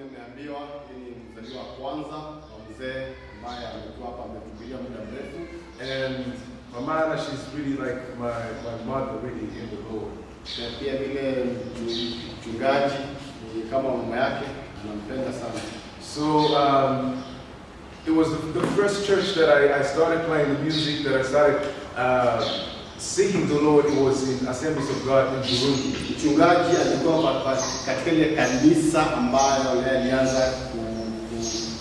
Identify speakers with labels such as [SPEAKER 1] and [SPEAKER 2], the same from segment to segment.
[SPEAKER 1] vile umeambiwa, hii ni mzaliwa wa kwanza wa mzee ambaye amekuwa hapa ametubiria muda mrefu.
[SPEAKER 2] And my mama, she's really like my mother really in the Lord.
[SPEAKER 1] Na pia vile mchungaji ni kama mama yake, anampenda sana.
[SPEAKER 2] So it was the first church that I started playing the music, that I started seeking the Lord. It was in Assemblies of God in Burundi.
[SPEAKER 1] Mchungaji alikuwa katika ile kanisa ambayo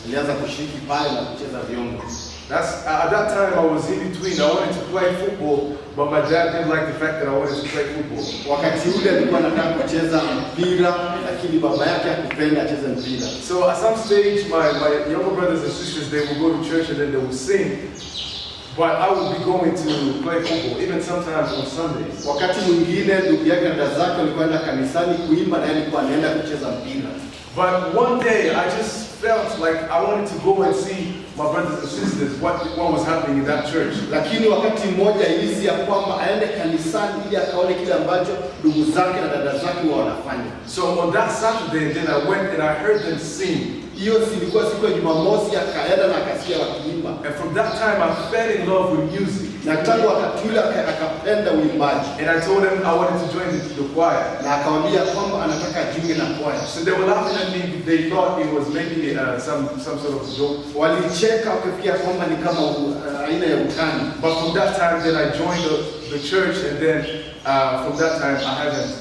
[SPEAKER 1] alianza kushiriki pale na kucheza vyombo.
[SPEAKER 2] At that time I was in between. I wanted to play football, but my dad didn't like the fact that I wanted to play football.
[SPEAKER 1] Wakati ule alikuwa anataka kucheza mpira, lakini baba yake hakupenda acheze mpira.
[SPEAKER 2] So at some stage my younger brothers and sisters, they would go to church and then they would sing. But I would be going to play football, even sometimes on Sundays.
[SPEAKER 1] Wakati mwingine ndugu yake na dada zake walikuwa kwenda kanisani kuimba na yeye alikuwa anaenda kucheza mpira.
[SPEAKER 2] But one day I just felt like I wanted to go and see my brothers and sisters what was happening in that church.
[SPEAKER 1] Lakini wakati mmoja ilisi ya kwamba aende kanisani ili akaone kile ambacho ndugu zake na dada zake wanafanya.
[SPEAKER 2] So on that Saturday then I went and I heard them sing.
[SPEAKER 1] Hiyo ilikuwa siku ya Jumamosi, akaenda na akasikia wakiimba.
[SPEAKER 2] And from that time I fell in love with music.
[SPEAKER 1] Na tangu wakati ule akapenda uimbaji.
[SPEAKER 2] And I told them I wanted to join the choir.
[SPEAKER 1] Na akamwambia kwamba anataka ajiunge na kwaya.
[SPEAKER 2] So they were laughing at me. They thought it was maybe some sort of joke.
[SPEAKER 1] Walicheka wakifikia kwamba ni kama aina ya utani.
[SPEAKER 2] But from that time then I joined the church, and then from that time I haven't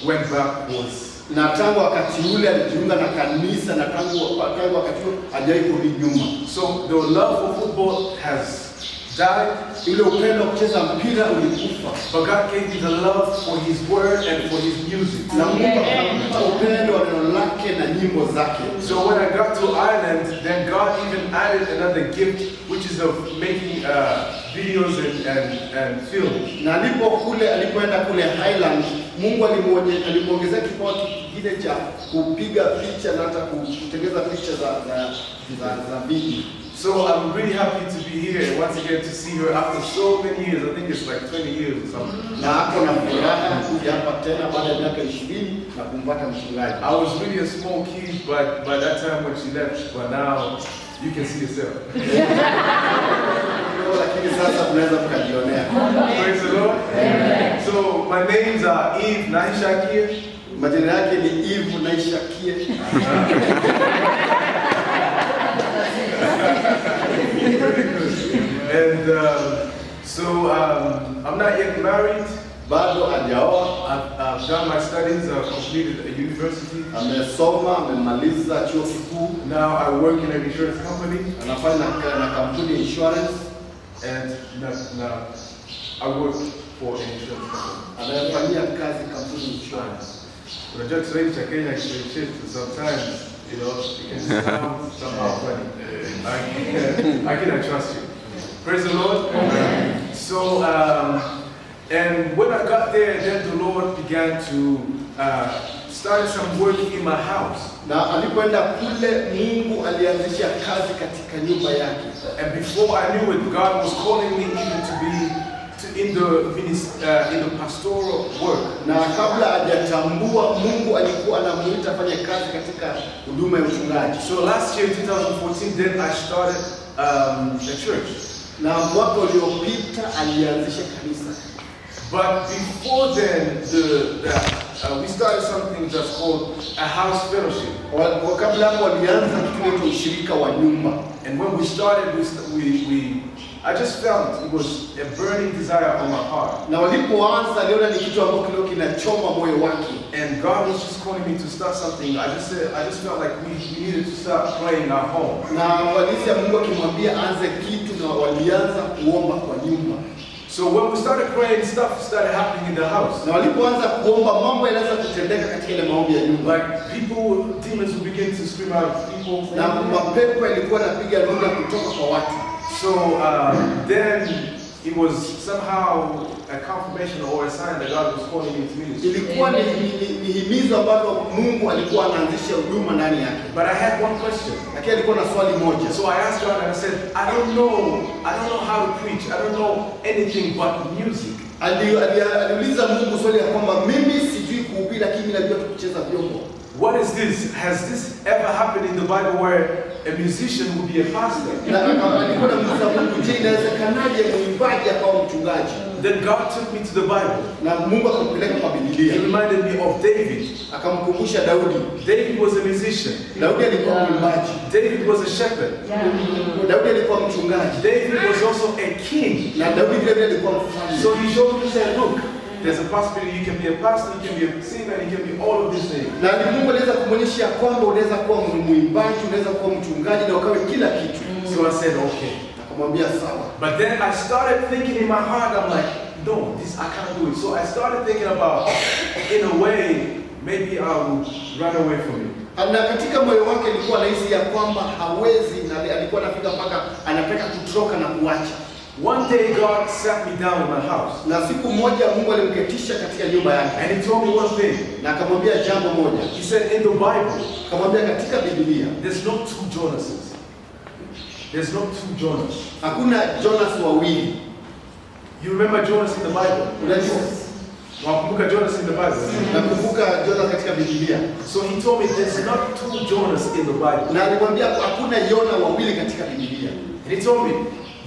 [SPEAKER 2] went backwards.
[SPEAKER 1] Na tangu wakati ule alijiunga na kanisa, na tangu wakati ule hajawahi kurudi nyuma.
[SPEAKER 2] So the love for football has died.
[SPEAKER 1] Ile upendo wa kucheza mpira ulikufa.
[SPEAKER 2] But God gave me the love for His word and for His music.
[SPEAKER 1] Na Mungu akampa upendo wa neno lake na nyimbo zake.
[SPEAKER 2] So when I got to Ireland, then God even added another gift, which is of making videos and film.
[SPEAKER 1] Na alipoenda kule Highland, Mungu alimuongezea kipawa kingine cha kupiga picha na hata kutengeneza picha za video.
[SPEAKER 2] So I'm really happy to be here once again to see her after so many years. I think it's like 20 years or something.
[SPEAKER 1] Na hapo na furaha kuja hapa tena baada ya miaka 20 na kumpata mchungaji.
[SPEAKER 2] I was really a small kid, but by that time when she left, but now you can see yourself.
[SPEAKER 1] Lakini sasa tunaweza tukajionea.
[SPEAKER 2] Praise the Lord. Amen. So my names are Yves Nahishakiye.
[SPEAKER 1] Majina yake ni Yves Nahishakiye.
[SPEAKER 2] And so I'm not yet married.
[SPEAKER 1] Bado hajaoa.
[SPEAKER 2] I've done my studies. I've completed a university.
[SPEAKER 1] Amesoma, amemaliza chuo kikuu.
[SPEAKER 2] Now I work in an insurance company.
[SPEAKER 1] Anafanya na kampuni insurance.
[SPEAKER 2] And now I work for an insurance company.
[SPEAKER 1] Anafanyia kazi kampuni insurance.
[SPEAKER 2] Unajua Kiswahili cha Kenya sometimes, you know, it can sound somehow funny. I cannot trust you. Praise the Lord. Amen. So, and when I got there, then the Lord began to start some work in my house.
[SPEAKER 1] Na alipoenda kule, Mungu alianzisha kazi katika nyumba yake.
[SPEAKER 2] And before I knew it, God was calling me even to be in the pastoral work.
[SPEAKER 1] Na kabla hajatambua, Mungu alikuwa anamuita afanye kazi katika huduma ya uchungaji.
[SPEAKER 2] So last year 2014 then I started the church.
[SPEAKER 1] Na mwaka uliopita alianzisha kanisa.
[SPEAKER 2] But before then we started something that's called a house fellowship.
[SPEAKER 1] Kabla hapo alianza kitu cha ushirika wa nyumba.
[SPEAKER 2] And when we started I just felt it was a burning desire on my heart.
[SPEAKER 1] Na walipoanza aliona ni kitu ambacho kilikuwa kinachoma moyo wake.
[SPEAKER 2] And God was just calling me to start something. I just felt like we needed to start praying our home.
[SPEAKER 1] Na walisia Mungu akimwambia aanze kitu, na walianza kuomba kwa nyumba.
[SPEAKER 2] So when we started praying, stuff started happening in the house.
[SPEAKER 1] Na walipoanza kuomba, mambo yanaanza kutendeka katika ile maombi ya nyumba.
[SPEAKER 2] Like demons would begin to scream out of people.
[SPEAKER 1] Na mapepo yalikuwa yanapiga lugha kutoka kwa watu.
[SPEAKER 2] So then it was somehow a confirmation or a sign that God was calling me to ministry.
[SPEAKER 1] Ilikuwa ni himizo ambalo Mungu alikuwa anaanzisha huduma ndani yake.
[SPEAKER 2] But I had one question.
[SPEAKER 1] Lakini alikuwa na swali moja.
[SPEAKER 2] So I asked God and I said, I don't know how to preach. I don't know anything but music.
[SPEAKER 1] Aliuliza Mungu swali ya kwamba mimi sijui kuhubiri, lakini najua kucheza vyombo.
[SPEAKER 2] what is this? Has this ever happened in the Bible where a musician would be a pastor? Then God took me to the Bible. He reminded me of David. David was a musician. David was a shepherd. David was also a king. So he showed me, said, look, there's a possibility you can be a pastor, you can be a singer, you can be all of these things. So I said, okay. But then I started thinking in my heart, I'm like, no, this I can't do it. So I started thinking about, in a way, maybe I would run away from it.
[SPEAKER 1] Na katika moyo wake alikuwa anahisi ya kwamba hawezi, na alikuwa anafika mpaka anataka kutoka na kuacha.
[SPEAKER 2] One day God sat me down in my house.
[SPEAKER 1] Na siku moja Mungu alimketisha katika nyumba yake.
[SPEAKER 2] And he told me one thing.
[SPEAKER 1] Na akamwambia jambo moja.
[SPEAKER 2] He said in the Bible,
[SPEAKER 1] akamwambia katika Biblia,
[SPEAKER 2] there's no two Jonases. There's no two Jonas.
[SPEAKER 1] Hakuna Jonas wawili.
[SPEAKER 2] You remember Jonas in the Bible?
[SPEAKER 1] Unajua?
[SPEAKER 2] Wakumbuka Jonas in the Bible?
[SPEAKER 1] Nakumbuka Jonas katika Biblia.
[SPEAKER 2] So he told me there's not two Jonas in the Bible.
[SPEAKER 1] Na alimwambia hakuna Yona wawili katika Biblia.
[SPEAKER 2] And he told me,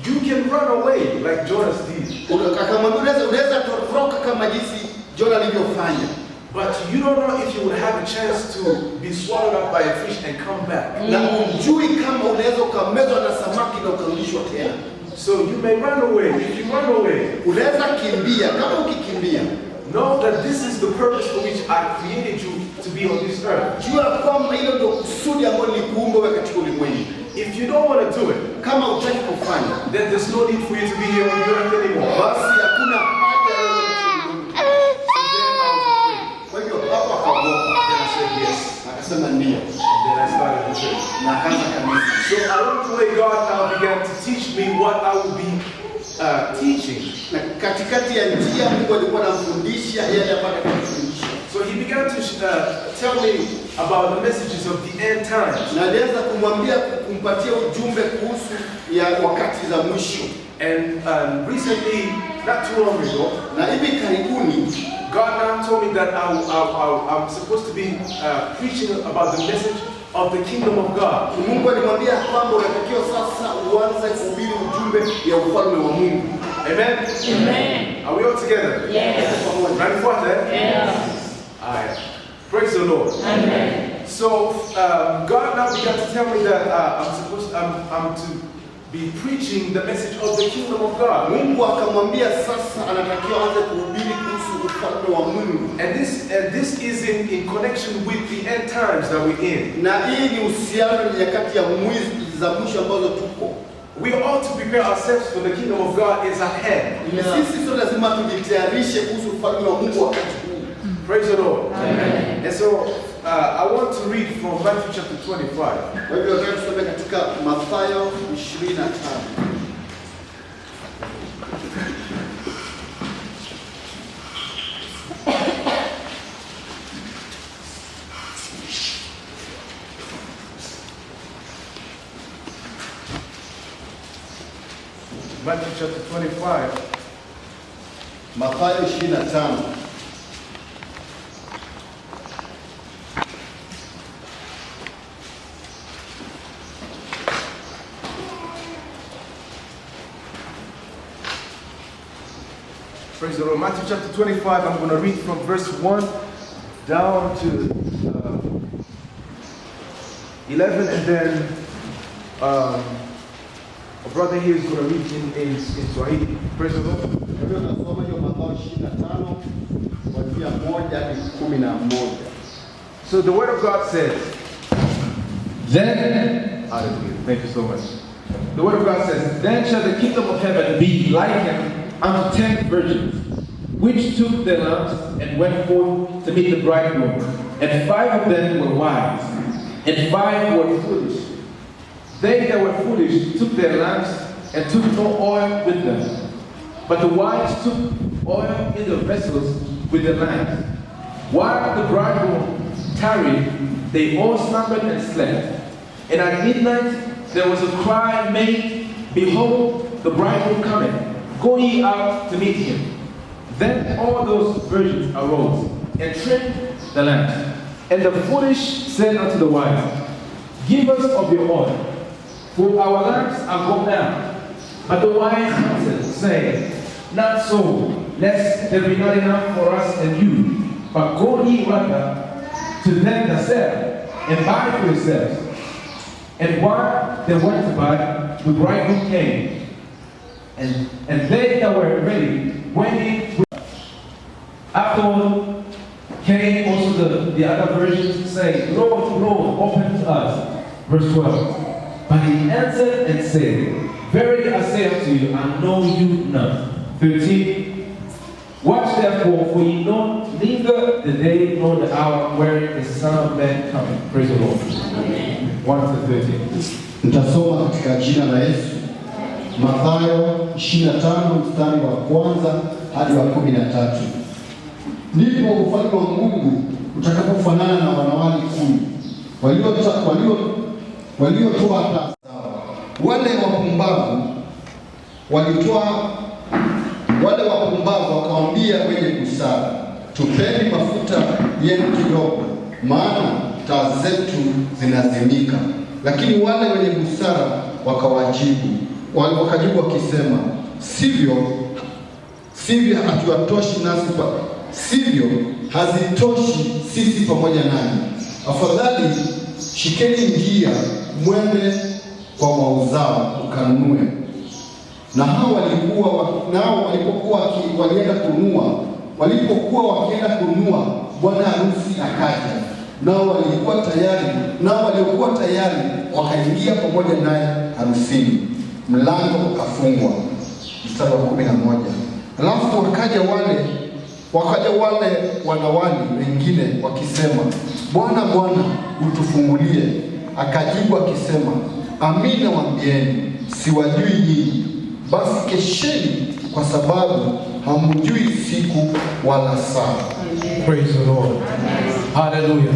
[SPEAKER 2] you can run away like Jonas did.
[SPEAKER 1] Akamwambia unaweza toroka kama jinsi Jona alivyofanya.
[SPEAKER 2] But you don't know if you would have a chance to be swallowed up by a fish and come back.
[SPEAKER 1] Na hujui kama unaweza ukamezwa na samaki na ukarudishwa tena.
[SPEAKER 2] So you may run away. If you run away,
[SPEAKER 1] unaweza kimbia. Kama ukikimbia,
[SPEAKER 2] know that this is the purpose for which I created you to be on this earth.
[SPEAKER 1] Jua kwamba hilo ndio kusudi ambalo nilikuumba wewe katika ulimwengu.
[SPEAKER 2] If you don't want to do it,
[SPEAKER 1] kama hutaki kufanya,
[SPEAKER 2] then there's no need for you to be here on the earth anymore.
[SPEAKER 1] Basi hakuna haja ya wewe kwa hivyo hapo akaogopa.
[SPEAKER 2] Then I said yes.
[SPEAKER 1] Akasema ndio.
[SPEAKER 2] And then I started the church.
[SPEAKER 1] Na akaanza kanisa.
[SPEAKER 2] So along the way, God now began to teach me what I would be teaching.
[SPEAKER 1] Na katikati ya njia Mungu alikuwa anamfundisha yale ambayo anafundisha.
[SPEAKER 2] So he began to tell me about the messages of the end times.
[SPEAKER 1] Na alianza kumpatia ujumbe kuhusu ya wakati za mwisho.
[SPEAKER 2] And recently, not too long ago,
[SPEAKER 1] na hivi karibuni,
[SPEAKER 2] God now told me that I'm supposed to be preaching about the message of the kingdom of God.
[SPEAKER 1] Mungu alimwambia kwamba unatakiwa sasa uanze kuhubiri ujumbe ya ufalme wa Mungu.
[SPEAKER 2] Amen.
[SPEAKER 3] Amen.
[SPEAKER 2] Are we all together?
[SPEAKER 3] Yes.
[SPEAKER 2] Ready for that?
[SPEAKER 3] Yes.
[SPEAKER 2] All right. Praise the Lord.
[SPEAKER 3] Amen.
[SPEAKER 2] So God now began to tell me that I'm to be preaching the message of the kingdom of God.
[SPEAKER 1] Mungu akamwambia sasa anatakiwa aanze kuhubiri kuhusu ufalme wa Mungu.
[SPEAKER 2] And this is in connection with the end times that we're in.
[SPEAKER 1] Na hii ni uhusiano na nyakati ya mwisho ambazo tuko.
[SPEAKER 2] We ought to prepare ourselves for the kingdom of God is ahead.
[SPEAKER 1] Sisi sio lazima tujitayarishe kuhusu ufalme wa Mungu wakati huu.
[SPEAKER 2] Praise the Lord.
[SPEAKER 3] Amen.
[SPEAKER 2] And so I want to read from Matthew chapter 25.
[SPEAKER 1] Kwa hivyo nataka tusome katika Mathayo 25.
[SPEAKER 2] Matthew chapter 25.
[SPEAKER 1] Mathayo 25.
[SPEAKER 2] Praise the Lord. Matthew chapter 25, I'm going to read from verse 1 down to 11, and then a brother here is going to read in Swahili. Praise the Lord.
[SPEAKER 1] Tunasoma hiyo Mathayo 25 kuanzia 1 hadi 11.
[SPEAKER 2] So the word of God says,
[SPEAKER 4] Then, hallelujah, thank you so much. The word of God says, Then shall the kingdom of heaven be likened unto 10 virgins, which took their lamps and went forth to meet the bridegroom. And 5 of them were wise, and 5 were foolish. They that were foolish took their lamps and took no oil with them. But the wise took oil in the vessels with the lamps. While the bridegroom tarried, they all slumbered and slept. And at midnight there was a cry made, Behold, the bridegroom cometh. Go ye out to meet him. Then all those virgins arose and trimmed the lamps. And the foolish said unto the wise, Give us of your oil, for our lamps are gone down. But the wise answered, saying, Not so, lest there be not enough for us and you, but go ye rather to them that sell, and buy for yourselves. And while they went to buy, the bridegroom came, and they that were ready went in. Afterward came also the other versions, saying, Lord, Lord, open to us. Verse 12. But he answered and said, Verily I say unto you, I know you not. 13. Watch therefore, for ye know neither the day nor the hour wherein the Son of Man cometh. Praise the Lord. 1 to 13.
[SPEAKER 1] Nitasoma katika jina la Yesu. Mathayo 25 mstari wa kwanza hadi wa 13. Ndipo ufalme wa Mungu utakapofanana na wanawali 10 waliotoa tasa. Wale wapumbavu wakawaambia wenye busara, tupeni mafuta yenu kidogo, maana taa zetu zinazimika. Lakini wale wenye busara wakajibu wakisema, sivyo hatuwatoshi nasi sivyo hazitoshi sisi pamoja nanyi. Afadhali shikeni njia mwende kwa wauzao ukanunue. Na hao walipokuwa wakienda kununua, bwana harusi akaja. Nao waliokuwa tayari wakaingia pamoja naye harusini. Mlango ukafungwa. Mstari wa 11. Alafu wakaja wale wanawali wengine wakisema, Bwana, Bwana, utufungulie. Akajibu akisema, Amini nawaambieni, siwajui nyinyi. Basi kesheni, kwa sababu hamjui siku wala saa.
[SPEAKER 4] Praise the Lord. Hallelujah.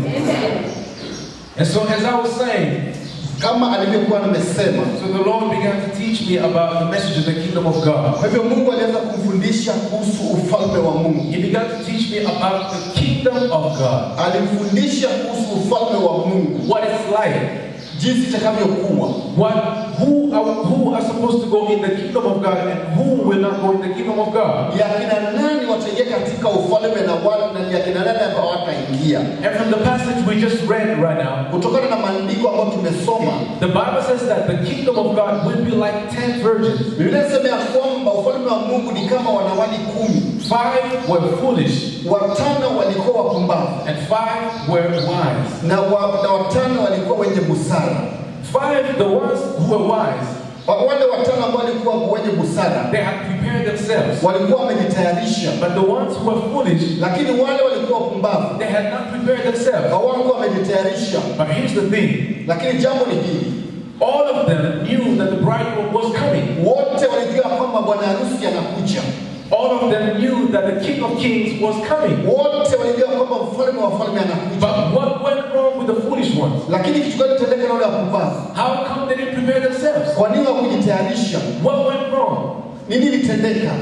[SPEAKER 4] And so as I was saying,
[SPEAKER 1] kama alivyokuwa nimesema,
[SPEAKER 4] so the Lord began to teach me about the message of the kingdom of God.
[SPEAKER 1] Kwa hivyo Mungu alianza kumfundisha kuhusu ufalme wa Mungu.
[SPEAKER 4] He began to teach me about the kingdom of God.
[SPEAKER 1] Alimfundisha kuhusu ufalme wa Mungu.
[SPEAKER 4] What it's like.
[SPEAKER 1] Jinsi itakavyokuwa.
[SPEAKER 4] Who are supposed to go in the kingdom of God and who will not go in the kingdom of God?
[SPEAKER 1] Yakina nani wataingia katika ufalme na yakina nani ambao wataingia?
[SPEAKER 4] And from the passage we just read right now,
[SPEAKER 1] kutokana na maandiko ambayo tumesoma,
[SPEAKER 4] the Bible says that the kingdom of God will be like 10 virgins.
[SPEAKER 1] Biblia inasema kwamba ufalme wa Mungu ni kama wanawali 10.
[SPEAKER 4] 5 were foolish,
[SPEAKER 1] 5 walikuwa wapumbavu,
[SPEAKER 4] and 5 were wise.
[SPEAKER 1] Na 5 walikuwa wenye busara.
[SPEAKER 4] 5, the ones who were wise,
[SPEAKER 1] wale 5 ambao walikuwa wenye busara,
[SPEAKER 4] they had prepared themselves.
[SPEAKER 1] Walikuwa wamejitayarisha.
[SPEAKER 4] But the ones who were foolish,
[SPEAKER 1] lakini wale walikuwa wapumbavu,
[SPEAKER 4] they had not prepared themselves.
[SPEAKER 1] Hawakuwa wamejitayarisha.
[SPEAKER 4] But here's the thing.
[SPEAKER 1] Lakini jambo ni hili.
[SPEAKER 4] All of them knew that the bridegroom was coming.
[SPEAKER 1] Wote walijua kwamba bwana harusi anakuja.
[SPEAKER 4] All of them knew that the King of Kings was coming.
[SPEAKER 1] Wote walijua kwamba mfalme wa wafalme anakuja.
[SPEAKER 4] But what went wrong with the foolish ones?
[SPEAKER 1] Lakini kitu gani kitendeka na wale wapumbavu?
[SPEAKER 4] How come they didn't prepare themselves?
[SPEAKER 1] Kwa nini hawakujitayarisha?
[SPEAKER 4] What went wrong?
[SPEAKER 1] Nini litendeka?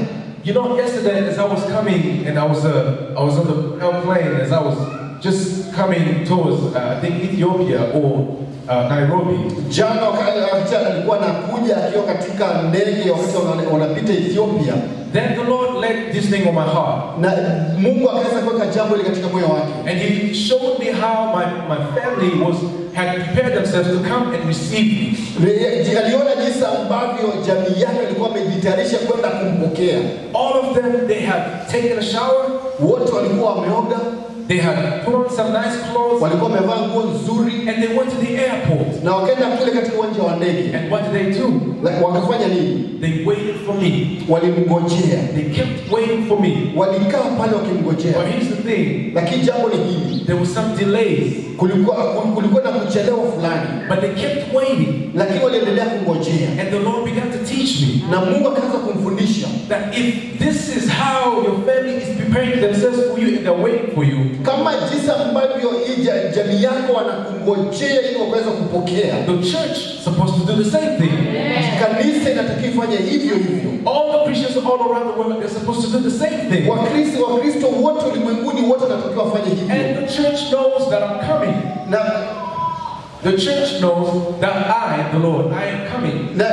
[SPEAKER 4] You know, yesterday as I was coming and I was on the airplane as I was just coming towards I think Ethiopia or Nairobi.
[SPEAKER 1] Jana wakati alikuwa anakuja akiwa katika ndege wakati wanapita Ethiopia.
[SPEAKER 4] Then the Lord laid this thing on my heart.
[SPEAKER 1] Na Mungu akaweza kuweka jambo hili katika moyo wake.
[SPEAKER 4] And He showed me how my family had prepared themselves to come and receive me.
[SPEAKER 1] Aliona jinsi ambavyo jamii yake ilikuwa imejitayarisha kwenda kumpokea.
[SPEAKER 4] All of them, they had taken a shower.
[SPEAKER 1] Wote walikuwa wameoga.
[SPEAKER 4] They had put on some nice clothes.
[SPEAKER 1] Walikuwa wamevaa nguo nzuri.
[SPEAKER 4] And they went to the airport.
[SPEAKER 1] Na wakaenda kule katika uwanja wa ndege.
[SPEAKER 4] And what did they do?
[SPEAKER 1] Wakafanya nini?
[SPEAKER 4] They waited for me.
[SPEAKER 1] Walimngojea.
[SPEAKER 4] They kept waiting for me.
[SPEAKER 1] Walikaa pale wakimngojea.
[SPEAKER 4] But here's the thing.
[SPEAKER 1] Lakini jambo ni hili.
[SPEAKER 4] There was some delays.
[SPEAKER 1] Kulikuwa na kuchelewa fulani.
[SPEAKER 4] But they kept waiting.
[SPEAKER 1] Lakini waliendelea kungojea.
[SPEAKER 4] And the Lord began to teach me.
[SPEAKER 1] Na Mungu akaanza kumfundisha.
[SPEAKER 4] That if this is how your family is preparing themselves for you and they're waiting for you.
[SPEAKER 1] Kama jinsi ambavyo jamii yako wanakungojea ili waweze kupokea.
[SPEAKER 4] The church is supposed to do the same thing.
[SPEAKER 1] Kanisa inatakiwa ifanye hivyo hivyo.
[SPEAKER 4] All the Christians all around the world, they're supposed to do the same thing.
[SPEAKER 1] Wakristo wote ulimwenguni wote wanatakiwa wafanye hivyo.
[SPEAKER 4] And the church knows that I'm coming.
[SPEAKER 1] Na
[SPEAKER 4] the church knows that I, the Lord, I am coming.
[SPEAKER 1] Na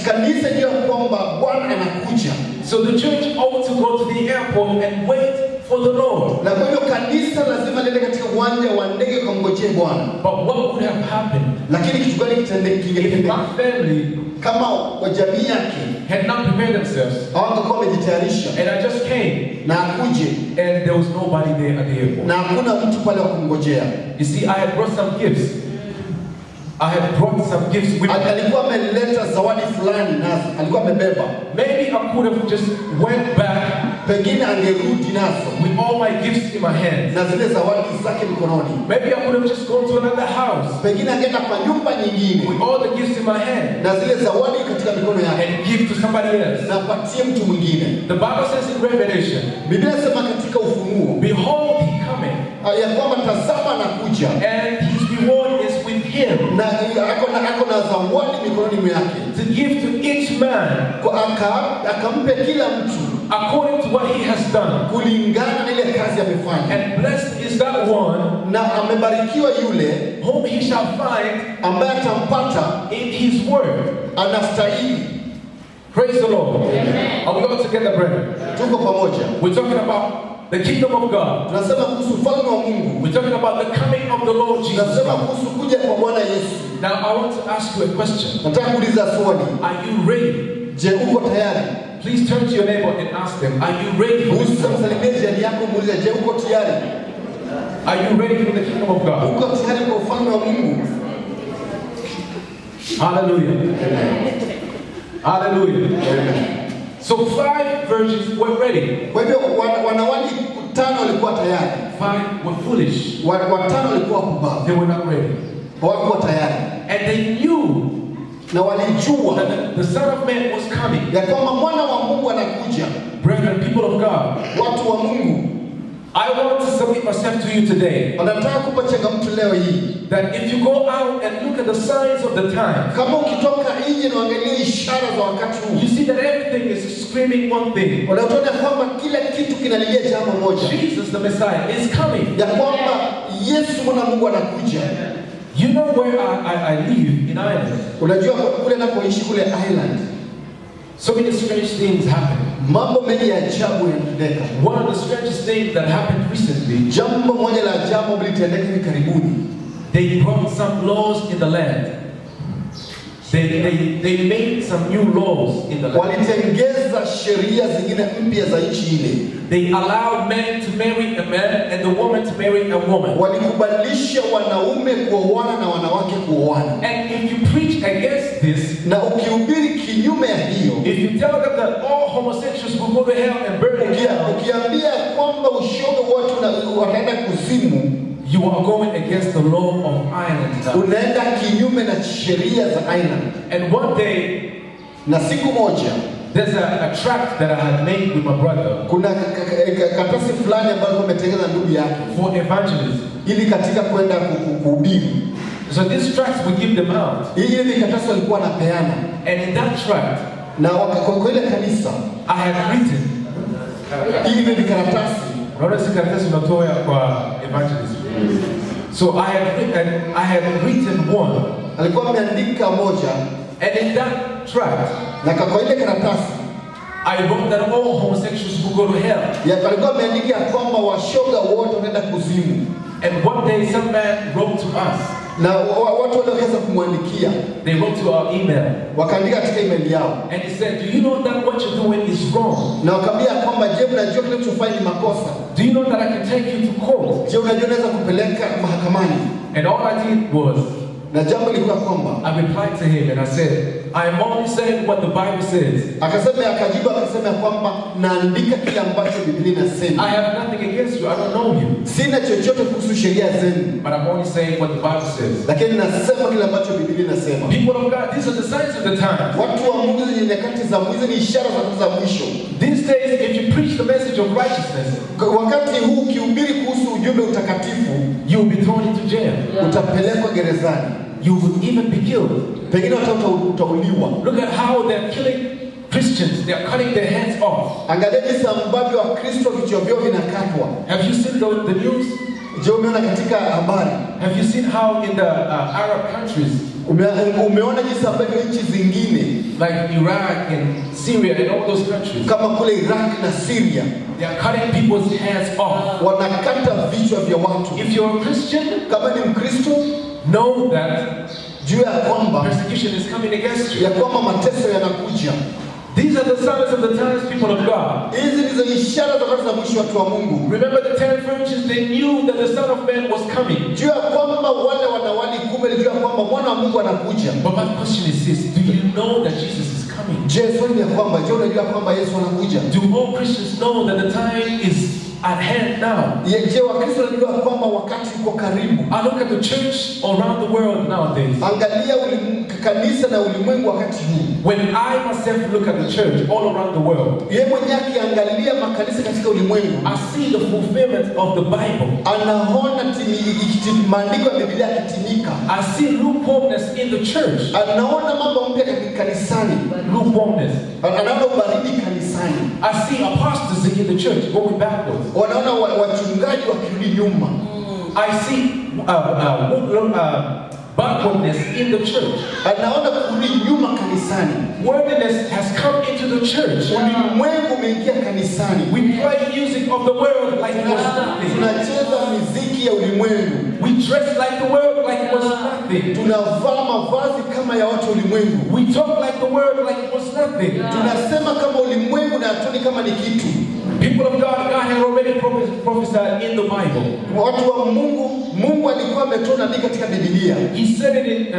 [SPEAKER 1] kanisa ndio kwamba Bwana anakuja.
[SPEAKER 4] So the church ought to go to the airport and wait for the Lord.
[SPEAKER 1] Na kwa hiyo kanisa lazima liende katika uwanja wa ndege kumngojea Bwana.
[SPEAKER 4] But what would have happened?
[SPEAKER 1] Lakini kitu gani kingetendeka?
[SPEAKER 4] My family,
[SPEAKER 1] kama kwa jamii yake,
[SPEAKER 4] had not prepared themselves,
[SPEAKER 1] hawangekuwa wamejitayarisha,
[SPEAKER 4] and I just came,
[SPEAKER 1] na akuje,
[SPEAKER 4] and there was nobody there at the airport.
[SPEAKER 1] na hakuna mtu pale wa kumngojea.
[SPEAKER 4] You see, I had brought some gifts. I had brought some gifts with me.
[SPEAKER 1] Alikuwa ameleta zawadi fulani nazo, alikuwa amebeba.
[SPEAKER 4] Maybe I could have just went back,
[SPEAKER 1] pengine angerudi nazo
[SPEAKER 4] with all my gifts in my hands.
[SPEAKER 1] na zile zawadi zake mkononi.
[SPEAKER 4] Maybe I could have just gone to another house,
[SPEAKER 1] pengine angeenda kwa nyumba nyingine
[SPEAKER 4] with all the gifts in my hand,
[SPEAKER 1] na zile zawadi katika mikono yake,
[SPEAKER 4] and give to somebody else.
[SPEAKER 1] na patie mtu mwingine.
[SPEAKER 4] The Bible says in Revelation,
[SPEAKER 1] Biblia inasema katika Ufunuo,
[SPEAKER 4] behold, he cometh,
[SPEAKER 1] ya kwamba tazama anakuja,
[SPEAKER 4] and his reward is with him,
[SPEAKER 1] na ako na zawadi mikononi mwake,
[SPEAKER 4] to give to each man
[SPEAKER 1] akampe kila mtu
[SPEAKER 4] according to what he has done.
[SPEAKER 1] kulingana na ile kazi amefanya.
[SPEAKER 4] And blessed is that one,
[SPEAKER 1] na amebarikiwa yule
[SPEAKER 4] whom he shall find
[SPEAKER 1] ambaye atampata
[SPEAKER 4] in his word.
[SPEAKER 1] anastahili.
[SPEAKER 4] Praise the Lord. Amen. Are we all together, brethren?
[SPEAKER 1] Tuko pamoja.
[SPEAKER 4] We're talking about the kingdom of God.
[SPEAKER 1] Tunasema kuhusu ufalme wa Mungu.
[SPEAKER 4] We're talking about the coming of the Lord Jesus.
[SPEAKER 1] Tunasema kuhusu kuja kwa Bwana Yesu.
[SPEAKER 4] Now I want to ask you a question.
[SPEAKER 1] Nataka kuuliza swali.
[SPEAKER 4] Are you ready?
[SPEAKER 1] Je, uko tayari?
[SPEAKER 4] Please turn to your neighbor and ask them, are you ready for this?
[SPEAKER 1] Usimsalimie jirani yako, muulize, je, uko tayari?
[SPEAKER 4] Are you ready for the kingdom of God?
[SPEAKER 1] Uko tayari kwa ufalme wa Mungu?
[SPEAKER 4] Hallelujah. Hallelujah. So 5 virgins were ready.
[SPEAKER 1] Kwa hivyo wanawali 5 walikuwa tayari.
[SPEAKER 4] 5 were foolish.
[SPEAKER 1] 5 walikuwa wapumbavu.
[SPEAKER 4] They were not ready.
[SPEAKER 1] Hawakuwa tayari.
[SPEAKER 4] And they knew
[SPEAKER 1] na walijua
[SPEAKER 4] that the Son of Man was coming.
[SPEAKER 1] ya kwamba mwana wa Mungu anakuja.
[SPEAKER 4] Brethren, people of God,
[SPEAKER 1] watu wa Mungu,
[SPEAKER 4] I want to submit myself to you today.
[SPEAKER 1] Nataka kupa changamoto leo hii.
[SPEAKER 4] That if you go out and look at the signs of the time,
[SPEAKER 1] kama ukitoka nje na uangalie ishara za wakati huu,
[SPEAKER 4] you see that everything is screaming one thing.
[SPEAKER 1] Unaona kwamba kila kitu kinalilia jambo moja.
[SPEAKER 4] Jesus the Messiah is coming.
[SPEAKER 1] Ya kwamba Yesu mwana Mungu anakuja.
[SPEAKER 4] You know where I live in Ireland.
[SPEAKER 1] Unajua kule nakoishi kule Ireland,
[SPEAKER 4] so many strange things happen.
[SPEAKER 1] Mambo mengi ya ajabu yanatendeka.
[SPEAKER 4] One of the strangest things that happened recently,
[SPEAKER 1] jambo moja la ajabu lilitendeka hivi karibuni.
[SPEAKER 4] They brought some laws in the land. They made some new laws in the land.
[SPEAKER 1] Walitengeza sheria zingine mpya za nchi ile.
[SPEAKER 4] They allowed men to marry a man and the woman to marry a woman.
[SPEAKER 1] Walikubalisha wanaume kuoana na wanawake kuoana.
[SPEAKER 4] And if you preach against this,
[SPEAKER 1] na ukihubiri kinyume ya hiyo,
[SPEAKER 4] if you tell them that all homosexuals will go to hell and burn in hell,
[SPEAKER 1] ukiambia kwamba ushoga wote wataenda kuzimu,
[SPEAKER 4] you are going against the law of Ireland.
[SPEAKER 1] Unaenda kinyume na sheria za Ireland.
[SPEAKER 4] And one day,
[SPEAKER 1] na siku moja,
[SPEAKER 4] there's a tract that I had made with my brother.
[SPEAKER 1] Kuna karatasi fulani ambayo umetengeneza ndugu yake
[SPEAKER 4] for evangelism.
[SPEAKER 1] Ili katika kwenda kuhubiri.
[SPEAKER 4] So these tracts we give them out.
[SPEAKER 1] Hii ni karatasi walikuwa wanapeana.
[SPEAKER 4] And in that tract,
[SPEAKER 1] na kwa ile kanisa,
[SPEAKER 4] I had written.
[SPEAKER 1] Hii ni karatasi.
[SPEAKER 4] Unaona si karatasi unatoa kwa evangelism. So I had written one.
[SPEAKER 1] Alikuwa ameandika moja.
[SPEAKER 4] And in that tract,
[SPEAKER 1] na kwa ile karatasi,
[SPEAKER 4] I wrote that all homosexuals will go to hell.
[SPEAKER 1] Ya alikuwa ameandika kwamba washoga wote wanaenda kuzimu.
[SPEAKER 4] And one day some man wrote to us.
[SPEAKER 1] Na watu waliweza kumwandikia.
[SPEAKER 4] They wrote to our email.
[SPEAKER 1] Wakaandika katika email yao.
[SPEAKER 4] And he said, do you know that what you're doing is wrong?
[SPEAKER 1] Na wakamwambia kwamba je, unajua kile unachofanya ni makosa?
[SPEAKER 4] Do you know that I can take you to court?
[SPEAKER 1] Je, unajua naweza kupeleka mahakamani?
[SPEAKER 4] And all I did was
[SPEAKER 1] Na jambo lilikuwa kwamba
[SPEAKER 4] I replied to him and I said, I am only saying what the Bible says.
[SPEAKER 1] akajibu akasema kwamba naandika kile ambacho Biblia inasema.
[SPEAKER 4] I have nothing against you. I don't know you.
[SPEAKER 1] Sina chochote kuhusu sheria zenu.
[SPEAKER 4] But I'm only saying what the Bible says.
[SPEAKER 1] Lakini nasema kile ambacho Biblia inasema.
[SPEAKER 4] People of God, these are the signs of the times.
[SPEAKER 1] Watu wa Mungu, ni nyakati za mwisho, ni ishara za mwisho.
[SPEAKER 4] These days, if you preach the message of righteousness,
[SPEAKER 1] wakati huu ukihubiri kuhusu ujumbe utakatifu,
[SPEAKER 4] you will be thrown into jail.
[SPEAKER 1] Utapelekwa gerezani.
[SPEAKER 4] You will even be killed.
[SPEAKER 1] Pengine utauliwa.
[SPEAKER 4] Look at how they're killing Christians. They're cutting their heads off.
[SPEAKER 1] Angalia jinsi ambavyo Wakristo vichwa vyao vinakatwa.
[SPEAKER 4] Have you seen the news?
[SPEAKER 1] Je, umeona katika habari?
[SPEAKER 4] Have you seen how in the Arab countries,
[SPEAKER 1] umeona jinsi ambavyo nchi zingine
[SPEAKER 4] like Iraq and Syria and all those countries,
[SPEAKER 1] kama kule Iraq na Syria,
[SPEAKER 4] they are cutting people's heads off.
[SPEAKER 1] Wanakata vichwa vya watu.
[SPEAKER 4] If you're a Christian,
[SPEAKER 1] kama ni Mkristo,
[SPEAKER 4] know that
[SPEAKER 1] juu ya kwamba
[SPEAKER 4] persecution is coming against you.
[SPEAKER 1] Ya kwamba mateso yanakuja.
[SPEAKER 4] These are the signs of the times, people of God.
[SPEAKER 1] Hizi ndizo ishara za mwisho, watu wa Mungu.
[SPEAKER 4] Remember the 10 virgins, they knew that the Son of Man was coming.
[SPEAKER 1] Juu ya kwamba wale wanawali 10 juu ya kwamba mwana wa Mungu anakuja.
[SPEAKER 4] But my question is this, do you know that Jesus is coming?
[SPEAKER 1] Je, swali ni kwamba je, unajua kwamba Yesu anakuja?
[SPEAKER 4] Do all Christians know that the time is at hand now?
[SPEAKER 1] Je, Wakristo wanajua kwamba wakati uko karibu?
[SPEAKER 4] I look at the church around the world nowadays.
[SPEAKER 1] Angalia kanisa na ulimwengu wakati huu.
[SPEAKER 4] When I myself look at the church all around the world,
[SPEAKER 1] yeye mwenyewe akiangalia makanisa katika ulimwengu,
[SPEAKER 4] I see the fulfillment of the Bible.
[SPEAKER 1] Anaona maandiko ya Biblia yakitimika.
[SPEAKER 4] I see lukewarmness in the church.
[SPEAKER 1] Anaona mambo mpya kanisani.
[SPEAKER 4] Lukewarmness.
[SPEAKER 1] Anaona ubaridi kanisani.
[SPEAKER 4] I see apostasy in the church going backwards.
[SPEAKER 1] Wanaona wachungaji wakirudi nyuma.
[SPEAKER 4] I see backwardness in the church.
[SPEAKER 1] Anaona kurudi nyuma kanisani.
[SPEAKER 4] Worldliness has come into the church.
[SPEAKER 1] Ulimwengu umeingia kanisani.
[SPEAKER 4] We play music of the world like it was nothing.
[SPEAKER 1] Tunacheza muziki ya ulimwengu.
[SPEAKER 4] We dress like the world like it was nothing.
[SPEAKER 1] Tunavaa mavazi kama ya watu ulimwengu.
[SPEAKER 4] We talk like the world like it was nothing.
[SPEAKER 1] Tunasema kama ulimwengu na hatuni kama ni kitu.
[SPEAKER 4] People of God, God had already prophesied in the Bible.
[SPEAKER 1] Watu wa Mungu alikuwa ametoa nabii katika Biblia.
[SPEAKER 4] He said it in,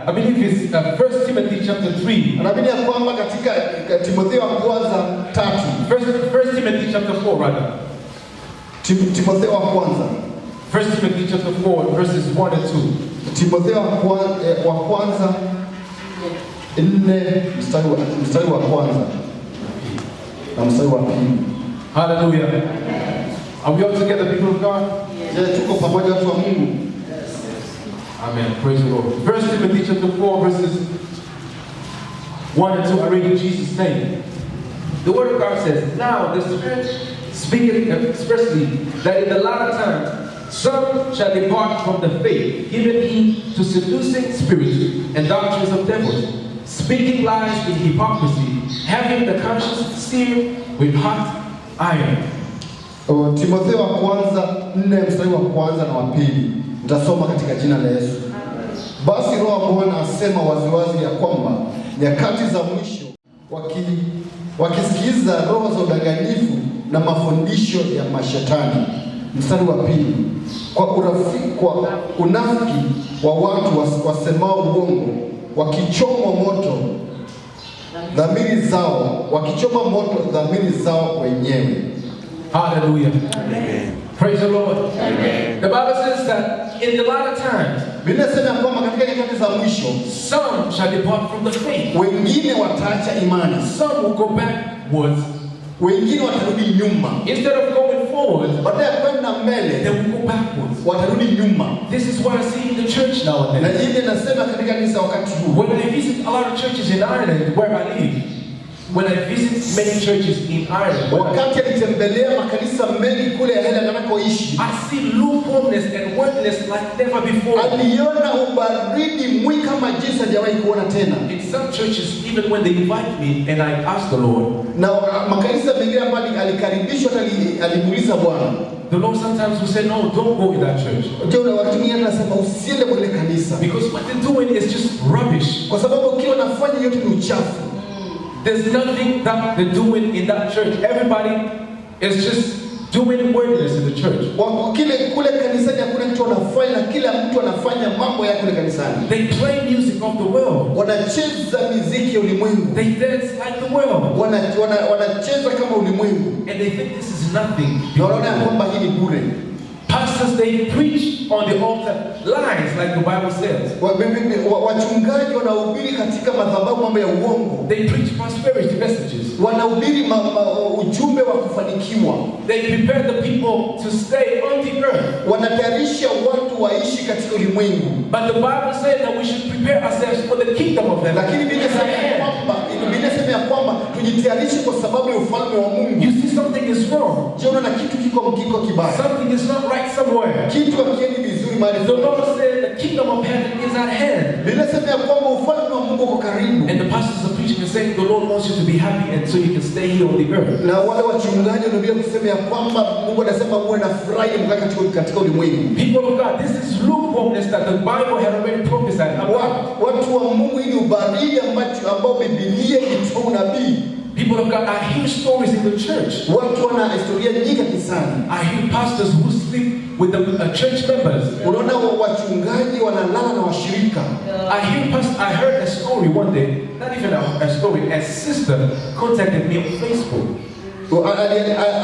[SPEAKER 4] I believe it's 1 Timothy chapter 3.
[SPEAKER 1] Anaamini ya kwamba katika Timotheo wa kwanza 3.
[SPEAKER 4] 1 Timothy chapter 4 rather.
[SPEAKER 1] Timotheo wa kwanza.
[SPEAKER 4] 1 Timothy chapter 4 verses 1 and 2.
[SPEAKER 1] Timotheo wa kwanza 4 mstari wa kwanza na mstari wa pili.
[SPEAKER 4] Hallelujah. Are we all together, people of God?
[SPEAKER 1] Je, tuko pamoja watu wa Mungu?
[SPEAKER 4] Amen. Praise the Lord. 1 Timothy chapter 4 verses 1 and 2. I read in Jesus' name. The word of God says, now the Spirit speaketh expressly that in the latter time some shall depart from the faith, giving heed to seducing spirits and doctrines of devils, speaking lies in hypocrisy, having the conscience seared with hot iron.
[SPEAKER 1] Timotheo wa kwanza 4 mstari wa kwanza na wa pili. Nitasoma katika jina la Yesu. Basi Roho wa Bwana asema waziwazi ya kwamba nyakati za mwisho wakisikiza roho za udanganyifu na mafundisho ya mashetani. Mstari wa pili. Kwa unafiki wa watu wasemao uongo, wakichoma moto dhamiri zao wenyewe.
[SPEAKER 4] Hallelujah. Amen. Praise the Lord. Amen. The Bible says that in the latter times,
[SPEAKER 1] Biblia inasema kwamba katika nyakati za mwisho
[SPEAKER 4] some shall depart from the faith.
[SPEAKER 1] Wengine wataacha imani.
[SPEAKER 4] Some will go backwards.
[SPEAKER 1] Wengine watarudi nyuma.
[SPEAKER 4] Instead of going forward,
[SPEAKER 1] badala ya kwenda mbele,
[SPEAKER 4] they will go backwards.
[SPEAKER 1] Watarudi nyuma.
[SPEAKER 4] This is what I see in the church nowadays.
[SPEAKER 1] Na hivi nasema katika kanisa wakati huu.
[SPEAKER 4] When I visit a lot of churches in Ireland, where I live, when I visit many churches in Ireland,
[SPEAKER 1] wakati nitembelea makanisa mengi kule Ireland anakoishi,
[SPEAKER 4] I see lukewarmness and worldliness like never before.
[SPEAKER 1] Aliona ubaridi mwingi kama jinsi hajawahi kuona tena.
[SPEAKER 4] In some churches, even when they invite me and I ask the Lord,
[SPEAKER 1] na makanisa mengine ambayo alikaribishwa alimuuliza Bwana,
[SPEAKER 4] the Lord sometimes will say, no, don't go in that church.
[SPEAKER 1] Usiende kule kanisa.
[SPEAKER 4] Because what they're doing is just rubbish.
[SPEAKER 1] Kwa sababu kile wanafanya yote ni uchafu.
[SPEAKER 4] There's nothing that they're doing in that church. Everybody is just doing worldliness in the church.
[SPEAKER 1] Kule kanisani hakuna kitu wanafanya, kila mtu anafanya mambo yake kule kanisani.
[SPEAKER 4] They play music of the world.
[SPEAKER 1] Wanacheza muziki ya ulimwengu.
[SPEAKER 4] They dance like the world.
[SPEAKER 1] Wanacheza kama ulimwengu.
[SPEAKER 4] And they think this is nothing.
[SPEAKER 1] Na wanaona kwamba hii ni bure.
[SPEAKER 4] Pastors, they preach on the altar lies, like the Bible says.
[SPEAKER 1] Wachungaji wanahubiri katika madhabahu mambo ya uongo.
[SPEAKER 4] They preach prosperity messages.
[SPEAKER 1] Wanahubiri ujumbe wa kufanikiwa.
[SPEAKER 4] They prepare the people to stay on the earth.
[SPEAKER 1] Wanatayarisha watu waishi katika ulimwengu.
[SPEAKER 4] But the Bible says that we should prepare ourselves for the kingdom of heaven.
[SPEAKER 1] Lakini Biblia inasema ya kwamba tujitayarishe kwa sababu ya ufalme wa Mungu.
[SPEAKER 4] You see, something is wrong.
[SPEAKER 1] Je, unaona kitu kiko kibaya?
[SPEAKER 4] Something is not right somewhere.
[SPEAKER 1] Kitu hakiendi vizuri mahali.
[SPEAKER 4] The Lord said the kingdom of heaven is at hand.
[SPEAKER 1] Biblia inasema ya kwamba ufalme wa Mungu uko karibu.
[SPEAKER 4] And the pastors are preaching and saying the Lord wants you to be happy and so you can stay here on the earth.
[SPEAKER 1] Na wale wachungaji wanaambia kusema ya kwamba Mungu anasema muwe na furaha mkaa katika ulimwengu.
[SPEAKER 4] People of God, this is lukewarmness that the Bible had already prophesied about.
[SPEAKER 1] Watu wa Mungu, hii ni ubaridi ambao Biblia ilitoa unabii.
[SPEAKER 4] People of God, I hear stories in the church.
[SPEAKER 1] Watu wana historia nyingi kanisani.
[SPEAKER 4] I hear pastors who sleep with the church members.
[SPEAKER 1] Unaona wachungaji wanalala na washirika.
[SPEAKER 4] I heard a story one day, not even a story, a sister contacted me on Facebook.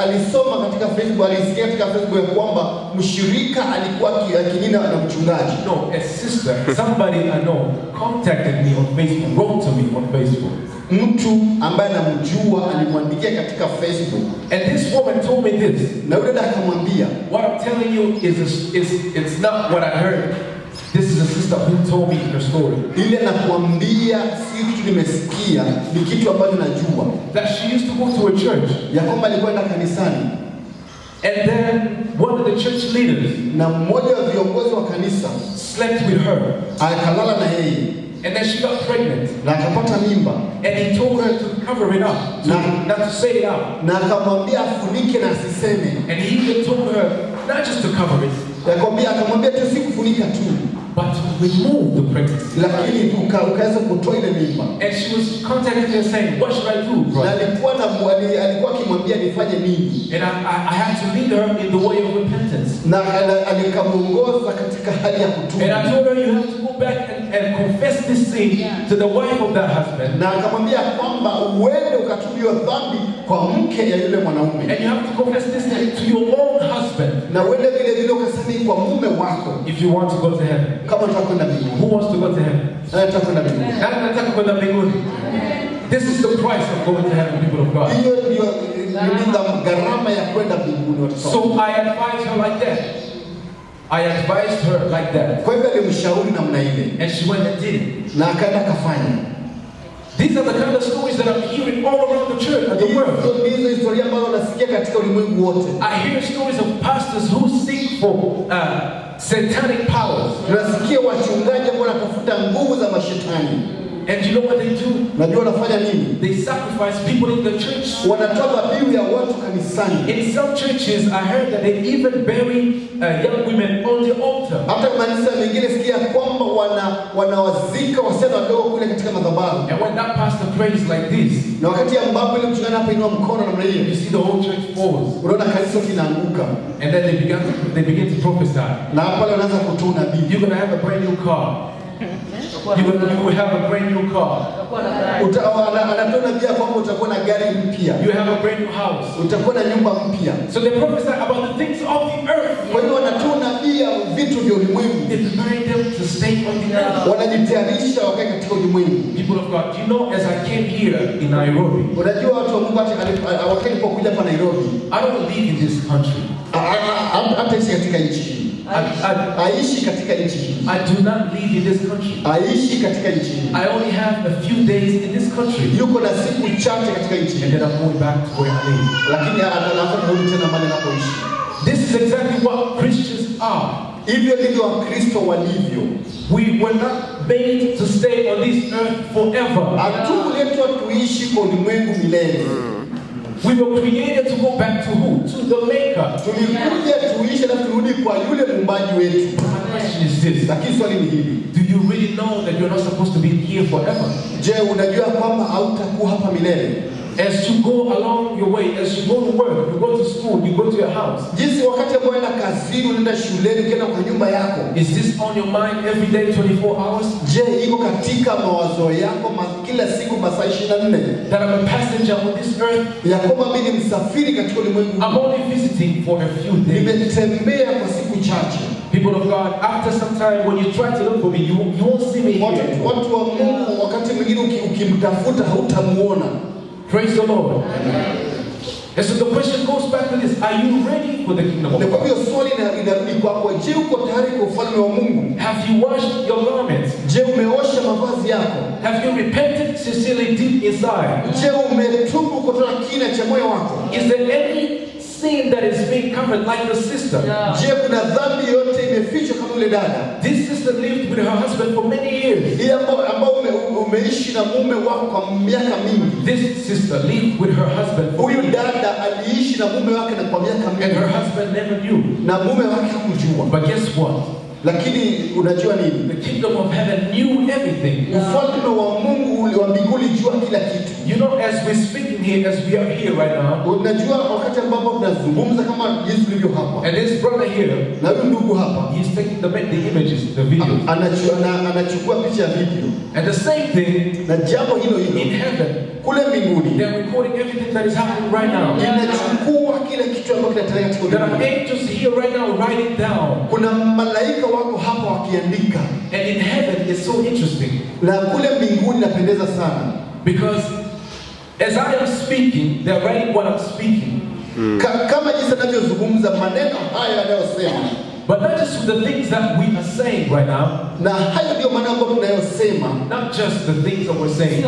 [SPEAKER 1] Alisoma katika Facebook, alisikia katika Facebook ya kwamba mshirika alikuwa akinina na mchungaji.
[SPEAKER 4] No, a sister, somebody I know, contacted me on Facebook, wrote to me on Facebook.
[SPEAKER 1] Mtu ambaye namjua alimwandikia katika Facebook.
[SPEAKER 4] And this woman told me this.
[SPEAKER 1] Na yule dada akamwambia,
[SPEAKER 4] what I'm telling you it's not what I heard. This is a sister who told me her story.
[SPEAKER 1] Ile nakwambia si kitu nimesikia, ni kitu ambacho najua.
[SPEAKER 4] That she used to go to a church.
[SPEAKER 1] Ya kwamba alikwenda kanisani.
[SPEAKER 4] And then one of the church leaders,
[SPEAKER 1] na mmoja wa viongozi wa kanisa,
[SPEAKER 4] slept with her.
[SPEAKER 1] Akalala na yeye.
[SPEAKER 4] And then she got pregnant.
[SPEAKER 1] Na akapata mimba.
[SPEAKER 4] And he told her to cover it up, not to say it out.
[SPEAKER 1] Na akamwambia afunike na asiseme.
[SPEAKER 4] And he even told her not just to cover it.
[SPEAKER 1] Akamwambia tu si kufunika tu,
[SPEAKER 4] but to remove the pregnancy.
[SPEAKER 1] Lakini ukaweza kutoa ile mimba.
[SPEAKER 4] And she was contacting her saying, what should I do, brother?
[SPEAKER 1] Na alikuwa akimwambia nifanye nini.
[SPEAKER 4] And I had to lead her in the way of repentance.
[SPEAKER 1] Na alikamwongoza katika hali ya kutubu.
[SPEAKER 4] And I told her you have to go back and confess this sin to the wife of that husband.
[SPEAKER 1] Na akamwambia kwamba uende ukatubie dhambi kwa mke ya yule mwanaume.
[SPEAKER 4] And you have to confess this sin to your own husband.
[SPEAKER 1] Na uende vile ukaseme kwa mume wako.
[SPEAKER 4] If you want to go to heaven.
[SPEAKER 1] Kama unataka kwenda mbinguni.
[SPEAKER 4] Who wants to go to heaven?
[SPEAKER 1] Nataka kwenda mbinguni.
[SPEAKER 4] Nataka kwenda mbinguni. This is the price of going to heaven, people of God.
[SPEAKER 1] Hiyo ndio gharama ya kwenda mbinguni.
[SPEAKER 4] So I advised her like that. I advised her like that.
[SPEAKER 1] Kwa hivyo alimshauri namna ile.
[SPEAKER 4] And she went and did it.
[SPEAKER 1] Na akaenda kafanya.
[SPEAKER 4] These are the kind of stories that I'm hearing all around the church and the world.
[SPEAKER 1] Hizo historia ambazo nasikia katika ulimwengu wote.
[SPEAKER 4] I hear stories of pastors who seek for satanic powers.
[SPEAKER 1] Nasikia wachungaji ambao wanatafuta nguvu za mashetani.
[SPEAKER 4] And you know what they do?
[SPEAKER 1] Najua wanafanya nini?
[SPEAKER 4] They sacrifice people in the church.
[SPEAKER 1] Wanatoa dhabihu ya watu kanisani.
[SPEAKER 4] In some churches, I heard that they even bury young women on the altar.
[SPEAKER 1] Hata kanisa mengine sikia kwamba wanawazika wasichana wadogo kule katika madhabahu.
[SPEAKER 4] And when that pastor prays like this,
[SPEAKER 1] na wakati ambapo ile mchungaji anapoinua mkono namna hiyo,
[SPEAKER 4] you see the whole church falls.
[SPEAKER 1] Unaona kanisa linaanguka.
[SPEAKER 4] And then they begin to prophesy.
[SPEAKER 1] Na hapo wanaanza kutoa unabii.
[SPEAKER 4] You're going to have a brand new car. You will have a brand new car.
[SPEAKER 1] Anatoa pia kwamba utakuwa na gari mpya.
[SPEAKER 4] You have a brand new house.
[SPEAKER 1] Utakuwa na nyumba mpya.
[SPEAKER 4] So they prophesy about the things of the earth.
[SPEAKER 1] Kwa hiyo wanatoa nabii ya vitu vya ulimwengu.
[SPEAKER 4] They prepare them to stay on the earth.
[SPEAKER 1] Wanajitayarisha wakae katika ulimwengu.
[SPEAKER 4] People of God, you know, as I came here in Nairobi,
[SPEAKER 1] unajua watu wa Mungu wakati nilipokuja hapa Nairobi,
[SPEAKER 4] I don't live in this country.
[SPEAKER 1] Hata ishi katika nchi hii. Aishi katika nchi hii.
[SPEAKER 4] I do not live in this country.
[SPEAKER 1] Aishi katika nchi hii.
[SPEAKER 4] I only have a few days in this country.
[SPEAKER 1] Yuko na siku chache katika nchi hii.
[SPEAKER 4] And then I'm going back to where I live.
[SPEAKER 1] Lakini anaanza kurudi tena mahali anapoishi.
[SPEAKER 4] This is exactly what Christians are.
[SPEAKER 1] Hivyo ndivyo Wakristo walivyo.
[SPEAKER 4] We were not made to stay on this earth forever.
[SPEAKER 1] Hatukuletwa tuishi kwa ulimwengu milele.
[SPEAKER 4] We were created to go back to who? To the Maker.
[SPEAKER 1] Tulikuja tuishi na turudi kwa yule muumbaji wetu.
[SPEAKER 4] My question is this.
[SPEAKER 1] Lakini swali ni hili.
[SPEAKER 4] Do you really know that you're not supposed to be here forever?
[SPEAKER 1] Je, unajua kwamba hautakuwa hapa milele?
[SPEAKER 4] As you go along your way, as you go to work, you go to school, you go to your house.
[SPEAKER 1] Jinsi wakati ambao unaenda kazini, unaenda shuleni, ukienda kwa nyumba yako.
[SPEAKER 4] Is this on your mind every day, 24 hours?
[SPEAKER 1] Je, iko katika mawazo yako kila siku masaa 24?
[SPEAKER 4] That I'm a passenger on this earth.
[SPEAKER 1] Ya kwamba mimi ni msafiri katika ulimwengu.
[SPEAKER 4] I'm only visiting for a few days.
[SPEAKER 1] Nimetembea kwa siku chache.
[SPEAKER 4] People of God, after some time, when you try to look for me, you won't see me here.
[SPEAKER 1] Watu wa Mungu wakati mwingine ukimtafuta hautamuona.
[SPEAKER 4] Praise the Lord. And so the question goes back to this: are you ready for the kingdom of God?
[SPEAKER 1] Kwa hiyo swali linarudi kwako, je, uko tayari kwa ufalme wa Mungu?
[SPEAKER 4] Have you washed your garments?
[SPEAKER 1] Je, umeosha mavazi yako?
[SPEAKER 4] Have you repented sincerely deep inside?
[SPEAKER 1] Je, umetubu kutoka kina cha moyo wako?
[SPEAKER 4] Is there any sin that is being covered like the sister?
[SPEAKER 1] Je, kuna dhambi yote imefichwa kama yule dada?
[SPEAKER 4] This sister lived with her husband for many years.
[SPEAKER 1] Hii ambao umeishi na mume wako kwa miaka mingi.
[SPEAKER 4] This sister lived with her husband.
[SPEAKER 1] Huyu dada aliishi na mume wake na kwa miaka mingi.
[SPEAKER 4] And her husband never knew.
[SPEAKER 1] Na mume wake hakujua.
[SPEAKER 4] But guess what?
[SPEAKER 1] Lakini unajua nini?
[SPEAKER 4] The kingdom of heaven knew everything.
[SPEAKER 1] Ufalme wa Mungu wa mbinguni jua kila kitu.
[SPEAKER 4] You know, as we're speaking here, as we are here right now,
[SPEAKER 1] unajua wakati ambapo tunazungumza kama Yesu alivyo hapa.
[SPEAKER 4] And this brother here,
[SPEAKER 1] na huyu ndugu hapa,
[SPEAKER 4] he's taking the images, the videos.
[SPEAKER 1] Anachukua picha ya video.
[SPEAKER 4] And the same thing,
[SPEAKER 1] na jambo hilo
[SPEAKER 4] in heaven,
[SPEAKER 1] kule mbinguni,
[SPEAKER 4] they're recording everything that is happening right now.
[SPEAKER 1] Inachukua kile kitu ambacho kinatendeka katika
[SPEAKER 4] ulimwengu. There are angels here right now writing down.
[SPEAKER 1] Kuna malaika wako hapa wakiandika.
[SPEAKER 4] And in heaven it's so interesting.
[SPEAKER 1] Na kule mbinguni napendeza sana.
[SPEAKER 4] Because as I am speaking, they're writing what I'm speaking.
[SPEAKER 1] Kama jinsi anavyozungumza maneno haya yanayosema.
[SPEAKER 4] But not just the things that we are saying right now.
[SPEAKER 1] Na hayo ndio maneno ambayo tunayosema.
[SPEAKER 4] Not just the things that we're saying.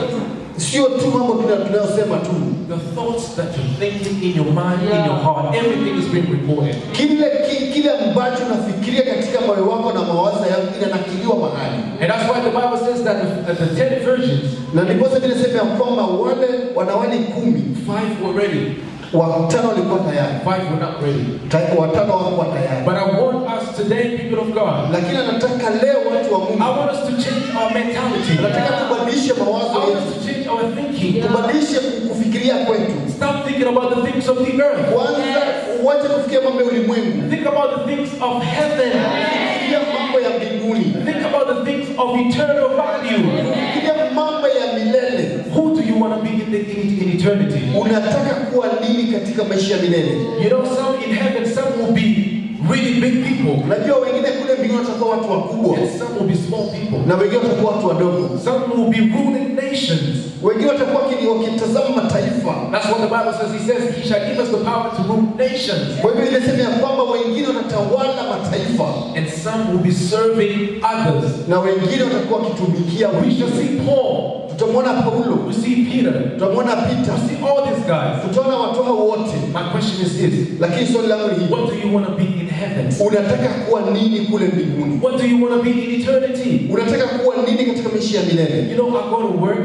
[SPEAKER 1] Sio tu mambo tunayosema tu.
[SPEAKER 4] The thoughts that you're thinking in your mind, in your heart, everything is being recorded.
[SPEAKER 1] Kile ambacho unafikiria katika moyo wako na mawazo yako inanakiliwa mahali.
[SPEAKER 4] And that's why the Bible says that the 10 virgins,
[SPEAKER 1] na ndipo sasa tunasema kwamba wale wanawali 10,
[SPEAKER 4] 5 were ready.
[SPEAKER 1] Watano walikuwa tayari.
[SPEAKER 4] 5 were not ready.
[SPEAKER 1] Watano hawakuwa tayari.
[SPEAKER 4] But I want us today, people of God.
[SPEAKER 1] Lakini nataka leo watu wa Mungu.
[SPEAKER 4] I want us to change our mentality.
[SPEAKER 1] Nataka tubadilishe mawazo yetu.
[SPEAKER 4] I want us to change our thinking.
[SPEAKER 1] Tubadilishe kufikiria kwetu.
[SPEAKER 4] Stop thinking about the things of the earth.
[SPEAKER 1] Wacha kufikiria mambo ya ulimwengu.
[SPEAKER 4] Think about the things of heaven.
[SPEAKER 1] Fikiria mambo ya mbinguni.
[SPEAKER 4] Think about the things of eternal value.
[SPEAKER 1] Fikiria mambo ya milele.
[SPEAKER 4] Who do you want to be in eternity?
[SPEAKER 1] Unataka kuwa nini katika maisha ya milele?
[SPEAKER 4] You know, some in heaven, some will be really big people.
[SPEAKER 1] Unajua wengine kule mbinguni watakuwa watu wakubwa.
[SPEAKER 4] And some will be small people.
[SPEAKER 1] Na wengine watakuwa watu wadogo.
[SPEAKER 4] Some will be ruling nations.
[SPEAKER 1] Wengine watakuwa wakitazama mataifa.
[SPEAKER 4] That's what the Bible says. He says he shall give us the power to rule nations.
[SPEAKER 1] Kwa hivyo inasema kwamba wengine watatawala mataifa.
[SPEAKER 4] And some will be serving others.
[SPEAKER 1] Na wengine watakuwa wakitumikia
[SPEAKER 4] we shall see Paul.
[SPEAKER 1] Tutamwona Paulo.
[SPEAKER 4] We see Peter.
[SPEAKER 1] Tutamwona Peter.
[SPEAKER 4] We see all these guys.
[SPEAKER 1] Tutaona watu hao wote.
[SPEAKER 4] My question is this.
[SPEAKER 1] Lakini swali langu ni
[SPEAKER 4] what do you want to be in heaven?
[SPEAKER 1] Unataka kuwa nini kule mbinguni?
[SPEAKER 4] What do you want to be in eternity?
[SPEAKER 1] Unataka kuwa nini katika maisha ya milele?
[SPEAKER 4] You know, I go to work.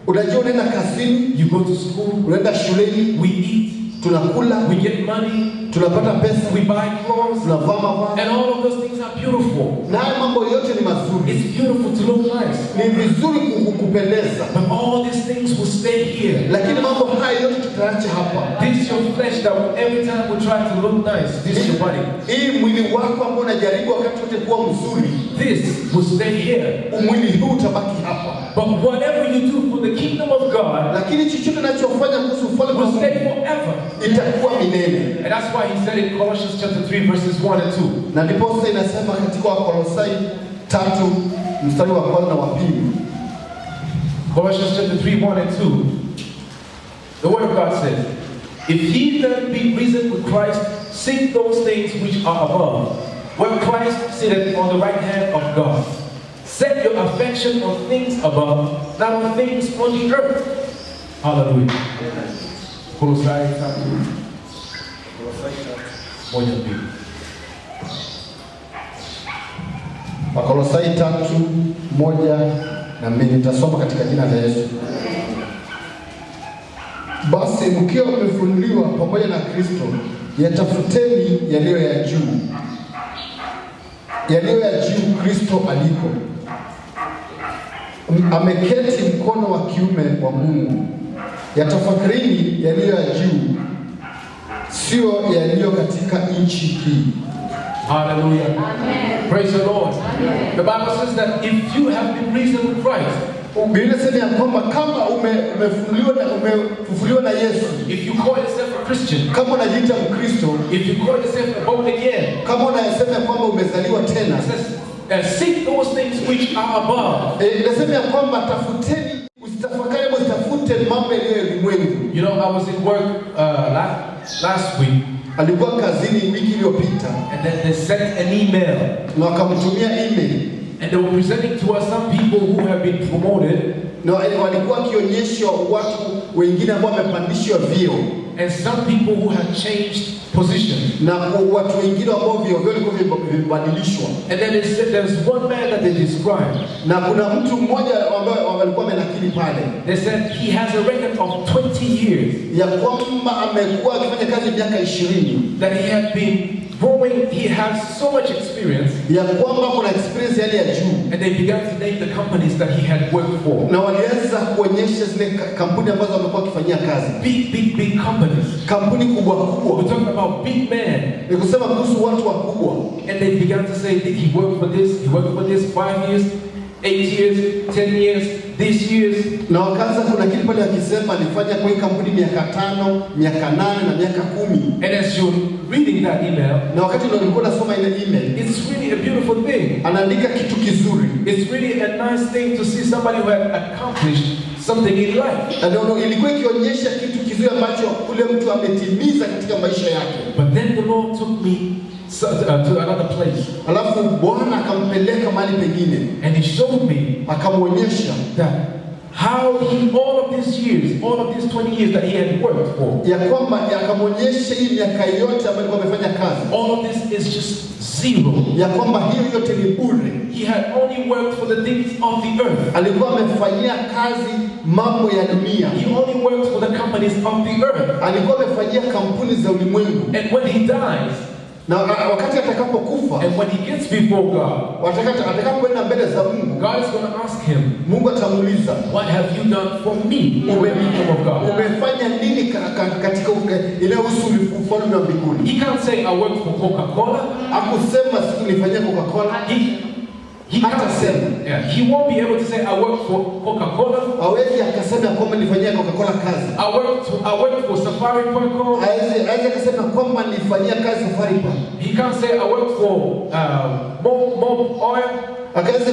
[SPEAKER 1] Unajua unaenda kazini,
[SPEAKER 4] you go to school,
[SPEAKER 1] unaenda shuleni,
[SPEAKER 4] we eat,
[SPEAKER 1] tunakula,
[SPEAKER 4] we get money,
[SPEAKER 1] tunapata pesa,
[SPEAKER 4] we buy clothes,
[SPEAKER 1] tunavaa mavazi,
[SPEAKER 4] and all of those things are beautiful.
[SPEAKER 1] Na mambo yote ni mazuri.
[SPEAKER 4] It's beautiful to look nice.
[SPEAKER 1] Ni vizuri kupendeza.
[SPEAKER 4] But all these things will stay here.
[SPEAKER 1] Lakini mambo haya yote tutaacha hapa.
[SPEAKER 4] This is your flesh that every time we try to look nice. This is your body.
[SPEAKER 1] Hii mwili wako ambao unajaribu wakati wote kuwa mzuri.
[SPEAKER 4] This will stay here.
[SPEAKER 1] Mwili huu utabaki hapa.
[SPEAKER 4] But whatever you do for the kingdom of God,
[SPEAKER 1] lakini chochote unachofanya kuhusu ufalme
[SPEAKER 4] will stay forever.
[SPEAKER 1] Itakuwa milele.
[SPEAKER 4] And that's why he said in Colossians chapter 3 verses 1 and 2.
[SPEAKER 1] Na ndipo sasa inasema katika Wakolosai 3 mstari wa kwanza na wa pili.
[SPEAKER 4] Colossians chapter 3 1 and 2. The word of God says, if ye then be risen with Christ, seek those things which are above, where Christ sitteth on the right hand of God. Set your affection on things above, not on things on the earth. Hallelujah. Colossae 3.
[SPEAKER 1] Wakolosai 3:1-2 nitasoma katika jina la Yesu. Basi mkiwa mmefunuliwa pamoja na Kristo, yatafuteni yaliyo ya juu. Yaliyo ya juu Kristo aliko. Ameketi mkono wa kiume wa Mungu. Yatafakarini yaliyo ya juu, sio yaliyo katika nchi hii.
[SPEAKER 4] Hallelujah. Amen. Praise the Lord. Amen. The Bible says that if you have been risen with Christ,
[SPEAKER 1] Biblia inasema ya kwamba kama umefufuliwa na Yesu,
[SPEAKER 4] if you call yourself a Christian,
[SPEAKER 1] kama unajiita Mkristo,
[SPEAKER 4] if you call yourself born again,
[SPEAKER 1] kama unasema kwamba umezaliwa tena,
[SPEAKER 4] it says, seek those things which are above.
[SPEAKER 1] Inasema ya kwamba tafuteni, usitafakari msitafute mambo yaliyo ulimwengu.
[SPEAKER 4] You know, I was in work last week.
[SPEAKER 1] Alikuwa kazini wiki iliyopita,
[SPEAKER 4] and then they sent an email.
[SPEAKER 1] Na wakamtumia email.
[SPEAKER 4] And they were presenting to us some people who have been promoted.
[SPEAKER 1] Na walikuwa wakionyesha watu wengine ambao wamepandishwa vyeo.
[SPEAKER 4] And some people who have changed positions.
[SPEAKER 1] Na watu wengine ambao vyeo vilikuwa vimebadilishwa.
[SPEAKER 4] And then they said there's one man that they described.
[SPEAKER 1] Na kuna mtu mmoja ambaye walikuwa wamenakili pale.
[SPEAKER 4] They said he has a record of 20 years.
[SPEAKER 1] Ya kwamba amekuwa akifanya kazi miaka 20.
[SPEAKER 4] That he had been growing, he has so much experience.
[SPEAKER 1] Ya kwamba kuna experience hali ya juu.
[SPEAKER 4] And they began to name the companies that he had worked for.
[SPEAKER 1] Na walianza kuonyesha zile kampuni ambazo amekuwa akifanyia kazi.
[SPEAKER 4] Big companies.
[SPEAKER 1] Kampuni kubwa kubwa.
[SPEAKER 4] We're talking about big men.
[SPEAKER 1] Ni kusema kuhusu watu wakubwa.
[SPEAKER 4] And they began to say that he worked for this, he worked for this 5 years, 8 years, 10 years, these years.
[SPEAKER 1] Na wakaanza kuna kitu pale akisema alifanya kwa hii kampuni miaka 5, miaka 8 na miaka 10.
[SPEAKER 4] And as you're reading that email,
[SPEAKER 1] na wakati nilikuwa nasoma ile email,
[SPEAKER 4] it's really a beautiful thing.
[SPEAKER 1] Anaandika kitu kizuri.
[SPEAKER 4] It's really a nice thing to see somebody who had accomplished something in life.
[SPEAKER 1] Na ilikuwa ikionyesha kitu kizuri ambacho ule mtu ametimiza katika maisha yake.
[SPEAKER 4] But then the Lord took me to another place.
[SPEAKER 1] Alafu Bwana akampeleka mahali pengine.
[SPEAKER 4] And he showed me,
[SPEAKER 1] akamuonyesha
[SPEAKER 4] that how he all of these 20 years that he had worked for.
[SPEAKER 1] Ya kwamba akamuonyesha hii miaka yote ambayo alikuwa amefanya kazi.
[SPEAKER 4] All of this is just zero.
[SPEAKER 1] Ya kwamba hiyo yote ni bure.
[SPEAKER 4] He had only worked for the things of the earth.
[SPEAKER 1] Alikuwa amefanyia kazi mambo ya dunia.
[SPEAKER 4] He only worked for the companies of the earth.
[SPEAKER 1] Alikuwa amefanyia kampuni za ulimwengu.
[SPEAKER 4] And when he dies,
[SPEAKER 1] na wakati atakapokufa,
[SPEAKER 4] and when he gets before God,
[SPEAKER 1] atakapoenda mbele za Mungu,
[SPEAKER 4] God is going to ask him,
[SPEAKER 1] Mungu atamuuliza,
[SPEAKER 4] what have you done for me, O kingdom of God?
[SPEAKER 1] Umefanya nini katika ile ufalme wa mbinguni?
[SPEAKER 4] He can't say I worked for Coca-Cola.
[SPEAKER 1] Akusema siku nilifanyia Coca-Cola.
[SPEAKER 4] He can't say. Yeah, he won't be able to say I worked for Coca-Cola.
[SPEAKER 1] Hawezi akasema kwamba nilifanyia Coca-Cola kazi.
[SPEAKER 4] I worked for Safari Park.
[SPEAKER 1] Hawezi akasema kwamba nilifanyia kazi Safari Park.
[SPEAKER 4] He can't say I worked for Mob Oil.
[SPEAKER 1] Akaweza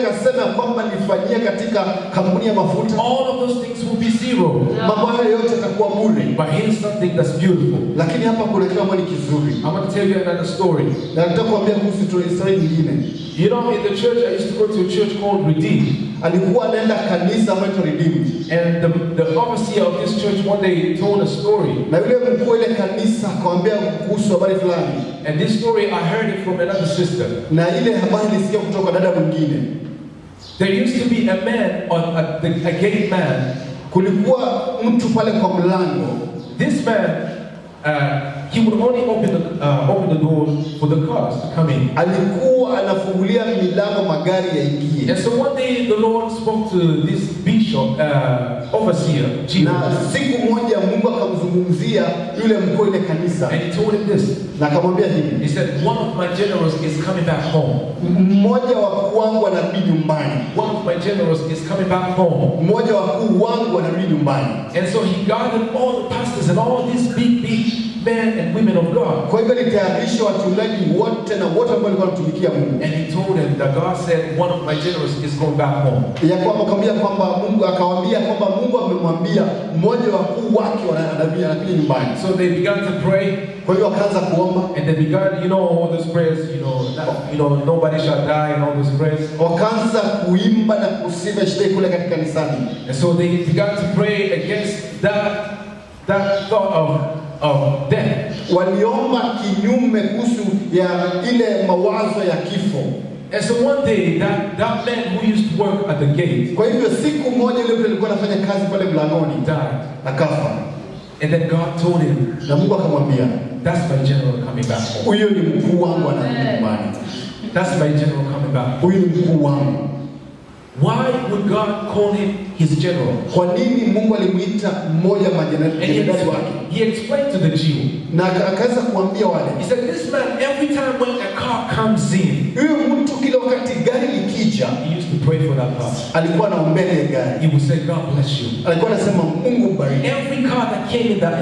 [SPEAKER 1] akasema kwamba nilifanyia katika kampuni ya mafuta.
[SPEAKER 4] All of those things will be zero.
[SPEAKER 1] Mambo hayo yote yatakuwa bure.
[SPEAKER 4] But here's something that's beautiful.
[SPEAKER 1] Lakini hapa kuna kitu ambacho ni kizuri.
[SPEAKER 4] I'm going to tell you another story.
[SPEAKER 1] Na nataka kuambia kuhusu story nyingine.
[SPEAKER 4] You know, in the church, I used to go to a church called Redeemed.
[SPEAKER 1] Alikuwa anaenda kanisa ambalo Redeemed.
[SPEAKER 4] And the overseer of this church one day told a story.
[SPEAKER 1] Na yule mkuu ile kanisa akamwambia kuhusu habari fulani.
[SPEAKER 4] And this story I heard it from another sister.
[SPEAKER 1] Na ile habari nilisikia kutoka dada mwingine.
[SPEAKER 4] There used to be a man a gate man.
[SPEAKER 1] Kulikuwa mtu pale kwa mlango.
[SPEAKER 4] This man he would only open the doors for the cars to come in.
[SPEAKER 1] Alikuwa anafungulia milango magari yaingie.
[SPEAKER 4] And so one day the Lord spoke to this bishop, overseer, Jesus.
[SPEAKER 1] Na siku moja Mungu akamzungumzia yule mkuu ile kanisa.
[SPEAKER 4] And he told him this.
[SPEAKER 1] Na akamwambia hivi.
[SPEAKER 4] He said, one of my generals is coming back home.
[SPEAKER 1] Mmoja wa wakuu wangu anarudi nyumbani.
[SPEAKER 4] One of my generals is coming back home.
[SPEAKER 1] Mmoja wa wakuu wangu anarudi nyumbani.
[SPEAKER 4] And so he gathered all the pastors and all these big men and women of God.
[SPEAKER 1] Kwa hivyo alitayarisha wachungaji wote na wote ambao walikuwa wanatumikia Mungu.
[SPEAKER 4] And he told them that God said one of my generals is going back home.
[SPEAKER 1] Ya kwamba akamwambia kwamba Mungu akawaambia kwamba Mungu amemwambia mmoja wa wakuu wake anarudi nyumbani.
[SPEAKER 4] So they began to pray.
[SPEAKER 1] Kwa hivyo akaanza kuomba.
[SPEAKER 4] And they began, all those prayers, nobody shall die and all those prayers.
[SPEAKER 1] Wakaanza kuimba na kusifu shida kule katika kanisani.
[SPEAKER 4] And so they began to pray against that thought of death.
[SPEAKER 1] Waliomba kinyume kuhusu ya ile mawazo ya kifo.
[SPEAKER 4] And so one day that man who used to work at the gate.
[SPEAKER 1] Kwa hivyo siku moja yule alikuwa anafanya kazi pale mlangoni
[SPEAKER 4] died.
[SPEAKER 1] Akafa.
[SPEAKER 4] And then God told him,
[SPEAKER 1] na Mungu akamwambia,
[SPEAKER 4] that's my general coming back home.
[SPEAKER 1] Huyo ni mkuu wangu anarudi nyumbani.
[SPEAKER 4] That's my general coming back.
[SPEAKER 1] Huyo ni mkuu wangu.
[SPEAKER 4] Why would God call him his general?
[SPEAKER 1] Kwa nini Mungu alimuita mmoja majenerali wake?
[SPEAKER 4] He explained to the Jew.
[SPEAKER 1] Na akaanza kuambia wale.
[SPEAKER 4] He said, this man, every time when a car comes in,
[SPEAKER 1] huyu mtu kila wakati gari likija,
[SPEAKER 4] he used to pray for that car.
[SPEAKER 1] Alikuwa anaombea ile gari.
[SPEAKER 4] He would say, God bless you.
[SPEAKER 1] Alikuwa anasema Mungu bariki.
[SPEAKER 4] Every car that came in that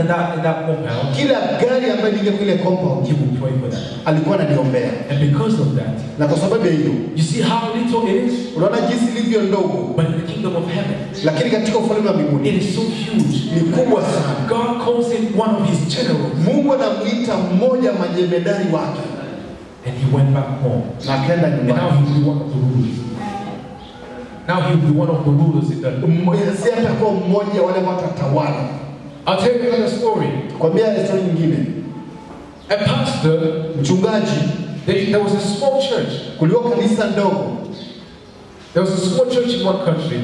[SPEAKER 4] compound,
[SPEAKER 1] kila gari ambayo ilikuja kule compound,
[SPEAKER 4] he would pray for that.
[SPEAKER 1] Alikuwa ananiombea.
[SPEAKER 4] And because of that,
[SPEAKER 1] na kwa sababu ya hiyo,
[SPEAKER 4] you see how little it is?
[SPEAKER 1] Unaona jinsi ilivyo ndogo.
[SPEAKER 4] But in the kingdom of heaven,
[SPEAKER 1] lakini katika ufalme wa mbinguni,
[SPEAKER 4] it is so huge.
[SPEAKER 1] Ni kubwa sana.
[SPEAKER 4] God calls him one of his generals.
[SPEAKER 1] Mungu anamuita mmoja majemadari wake.
[SPEAKER 4] And he went back home.
[SPEAKER 1] Na akaenda nyumbani.
[SPEAKER 4] And now he will be one of the rulers. Now he will be one of the rulers in the.
[SPEAKER 1] Si atakuwa mmoja wale watatawala.
[SPEAKER 4] I'll tell you another story.
[SPEAKER 1] Kwambia story nyingine.
[SPEAKER 4] A pastor,
[SPEAKER 1] mchungaji,
[SPEAKER 4] there was a small church.
[SPEAKER 1] Kulikuwa kanisa ndogo.
[SPEAKER 4] There was a small church in one country.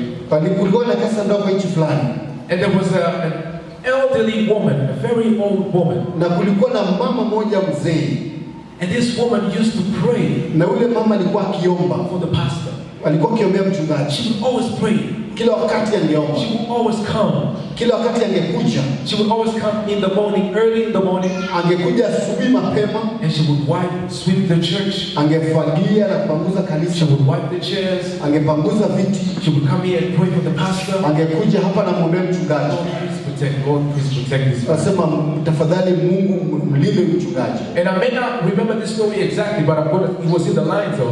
[SPEAKER 1] Kulikuwa na kanisa ndogo nchi fulani.
[SPEAKER 4] And there was an elderly woman, a very old woman.
[SPEAKER 1] Na kulikuwa na mama moja mzee.
[SPEAKER 4] And this woman used to pray.
[SPEAKER 1] Na ule mama alikuwa akiomba
[SPEAKER 4] for the pastor.
[SPEAKER 1] Alikuwa akiombea mchungaji.
[SPEAKER 4] She would always pray.
[SPEAKER 1] Kila wakati angeomba.
[SPEAKER 4] She would always come.
[SPEAKER 1] Kila wakati angekuja.
[SPEAKER 4] She would always come in the morning, early in the morning.
[SPEAKER 1] Angekuja asubuhi mapema.
[SPEAKER 4] And she would sweep the church.
[SPEAKER 1] Angefagia na kupanguza kanisa.
[SPEAKER 4] She would wipe the chairs.
[SPEAKER 1] Angepanguza viti.
[SPEAKER 4] She would come here and pray for the pastor.
[SPEAKER 1] Angekuja hapa na muombe mchungaji.
[SPEAKER 4] Lord, please protect this.
[SPEAKER 1] Asema tafadhali Mungu mlinde mchungaji.
[SPEAKER 4] And I may not remember this story exactly, but it was in the lines of.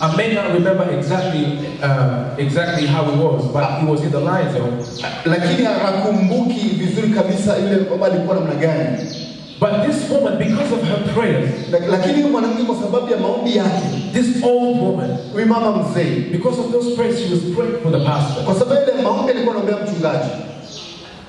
[SPEAKER 4] I may not remember exactly how it was, but it was in the lines of.
[SPEAKER 1] Lakini hakumbuki vizuri kabisa ile kwamba alikuwa namna gani.
[SPEAKER 4] But this woman, because of her prayers,
[SPEAKER 1] lakini mwanamke kwa sababu ya maombi yake,
[SPEAKER 4] this old woman,
[SPEAKER 1] huyu mama mzee,
[SPEAKER 4] because of those prayers, she was praying for the pastor.
[SPEAKER 1] Kwa sababu ile maombi alikuwa anaombea mchungaji.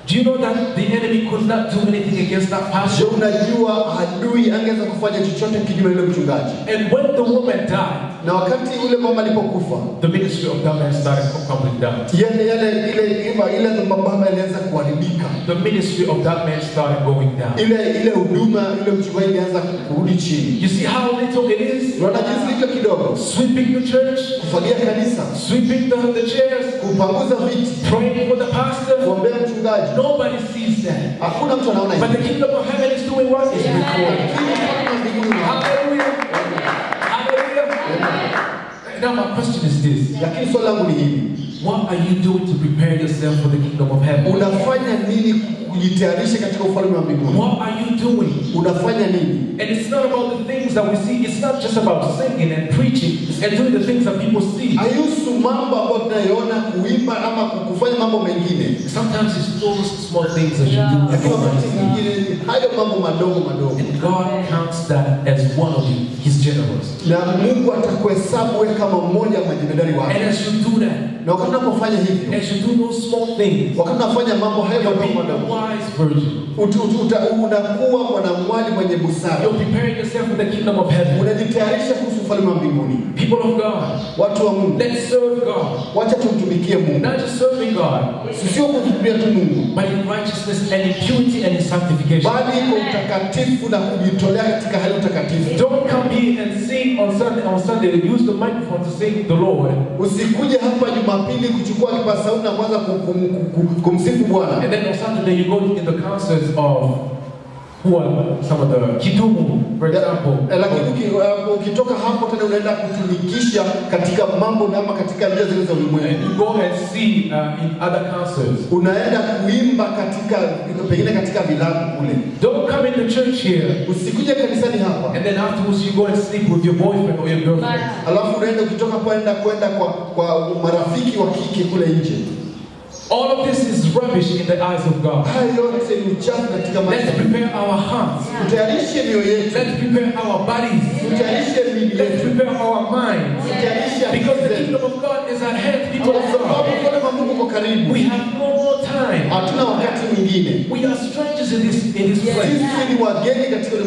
[SPEAKER 4] Do you know that the enemy could not do anything against that pastor?
[SPEAKER 1] Unajua adui angeweza kufanya chochote kinyume na mchungaji.
[SPEAKER 4] And when the woman died,
[SPEAKER 1] na wakati ule mama alipokufa,
[SPEAKER 4] the ministry of that man started coming down.
[SPEAKER 1] Ile mama ilianza kuharibika.
[SPEAKER 4] The ministry of that man started going down.
[SPEAKER 1] Ile huduma ile mchungaji ilianza kurudi chini.
[SPEAKER 4] You see how little it is?
[SPEAKER 1] Unaona jinsi ilivyo kidogo.
[SPEAKER 4] Sweeping the church,
[SPEAKER 1] kufagia kanisa,
[SPEAKER 4] sweeping the chairs,
[SPEAKER 1] kupanguza viti,
[SPEAKER 4] praying for the pastor,
[SPEAKER 1] kuombea mchungaji.
[SPEAKER 4] Nobody sees that.
[SPEAKER 1] Hakuna mtu anaona hiyo.
[SPEAKER 4] But the kingdom of heaven is doing what? Is recording. Hallelujah. Hallelujah. Now my question is this.
[SPEAKER 1] Lakini swali langu ni hili.
[SPEAKER 4] What are you doing to prepare yourself for the kingdom of heaven?
[SPEAKER 1] Unafanya nini kujitayarisha katika ufalme wa mbinguni?
[SPEAKER 4] What are you doing?
[SPEAKER 1] Unafanya nini?
[SPEAKER 4] And it's not about the things that we see. It's not just about singing and preaching and doing the things that people see.
[SPEAKER 1] Hayusu mambo ambayo tunayoona kuimba ama kufanya mambo mengine.
[SPEAKER 4] Sometimes it's those small things that you do.
[SPEAKER 1] Lakini wakati mwingine hayo mambo madogo madogo.
[SPEAKER 4] And God counts that as one of his generals.
[SPEAKER 1] Na Mungu atakuhesabu wewe kama mmoja wa majemadari wake.
[SPEAKER 4] And as you do that,
[SPEAKER 1] na wakati unapofanya hivyo,
[SPEAKER 4] as you do those small things,
[SPEAKER 1] wakati unafanya mambo hayo madogo,
[SPEAKER 4] wise virgin,
[SPEAKER 1] unakuwa mwanamwali mwenye busara.
[SPEAKER 4] You're preparing yourself for the kingdom of heaven.
[SPEAKER 1] Unajitayarisha kuhusu ufalme wa mbinguni.
[SPEAKER 4] People of God,
[SPEAKER 1] watu wa Mungu,
[SPEAKER 4] let's serve God.
[SPEAKER 1] Wacha tumtumikie Mungu.
[SPEAKER 4] Not just serving God,
[SPEAKER 1] sio kumtumikia tu Mungu,
[SPEAKER 4] but in righteousness and in purity and in sanctification.
[SPEAKER 1] Bali kwa utakatifu na kujitolea katika hali utakatifu.
[SPEAKER 4] Don't come here and sing on Sunday. Use the microphone to sing the Lord.
[SPEAKER 1] Usikuje hapa Jumapili kuchukua kipaza sauti na kuanza kumsifu Bwana.
[SPEAKER 4] And then on Saturday you go in the concerts of who are some of the Kidumu, for example.
[SPEAKER 1] Lakini ukitoka hapo tena unaenda kutumikisha katika mambo na katika njia zile za ulimwengu.
[SPEAKER 4] And you go and see in other concerts.
[SPEAKER 1] Unaenda kuimba katika pengine katika vilabu kule.
[SPEAKER 4] Don't come in the church here.
[SPEAKER 1] Usikuje kanisani hapa.
[SPEAKER 4] And then afterwards you go and sleep with your boyfriend or your girlfriend.
[SPEAKER 1] Alafu unaenda ukitoka kwenda kwa marafiki wa kike kule nje.
[SPEAKER 4] All of this is rubbish in the eyes of God. Let's prepare our hearts. Let's prepare our bodies. Let's prepare our minds. Because the kingdom of God is at hand, people of God. We have no more time. We are strangers in this place.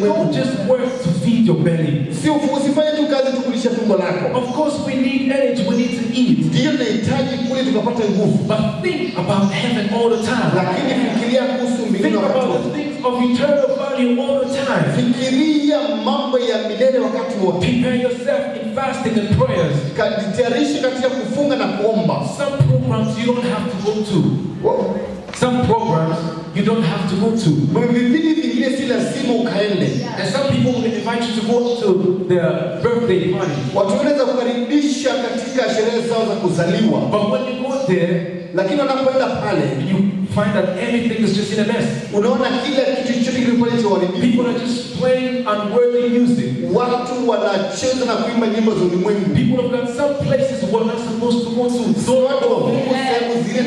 [SPEAKER 4] Don't just work to feed your belly. Of course we need energy, we need to eat. But think about heaven all the time. Think about the things of eternal value all the time.
[SPEAKER 1] Fikiria mambo ya milele wakati wote.
[SPEAKER 4] Prepare yourself in fasting and prayers.
[SPEAKER 1] Kajitayarishe katika kufunga na kuomba.
[SPEAKER 4] Some programs you don't have to go to. Some programs you don't have to go to.
[SPEAKER 1] Vipindi vingine si lazima ukaende.
[SPEAKER 4] And some people will invite you to go to their birthday party.
[SPEAKER 1] Watu wanaweza kukaribisha katika sherehe zao za kuzaliwa.
[SPEAKER 4] But when you go there,
[SPEAKER 1] lakini unapoenda pale,
[SPEAKER 4] you find that everything is just in a mess.
[SPEAKER 1] Unaona kila kitu chote kile pale cha uharibifu.
[SPEAKER 4] People are just playing unworthy music.
[SPEAKER 1] Watu wanacheza na kuimba nyimbo za ulimwengu.
[SPEAKER 4] People have got some places we're not supposed to go to.
[SPEAKER 1] So watu wa Mungu sehemu zile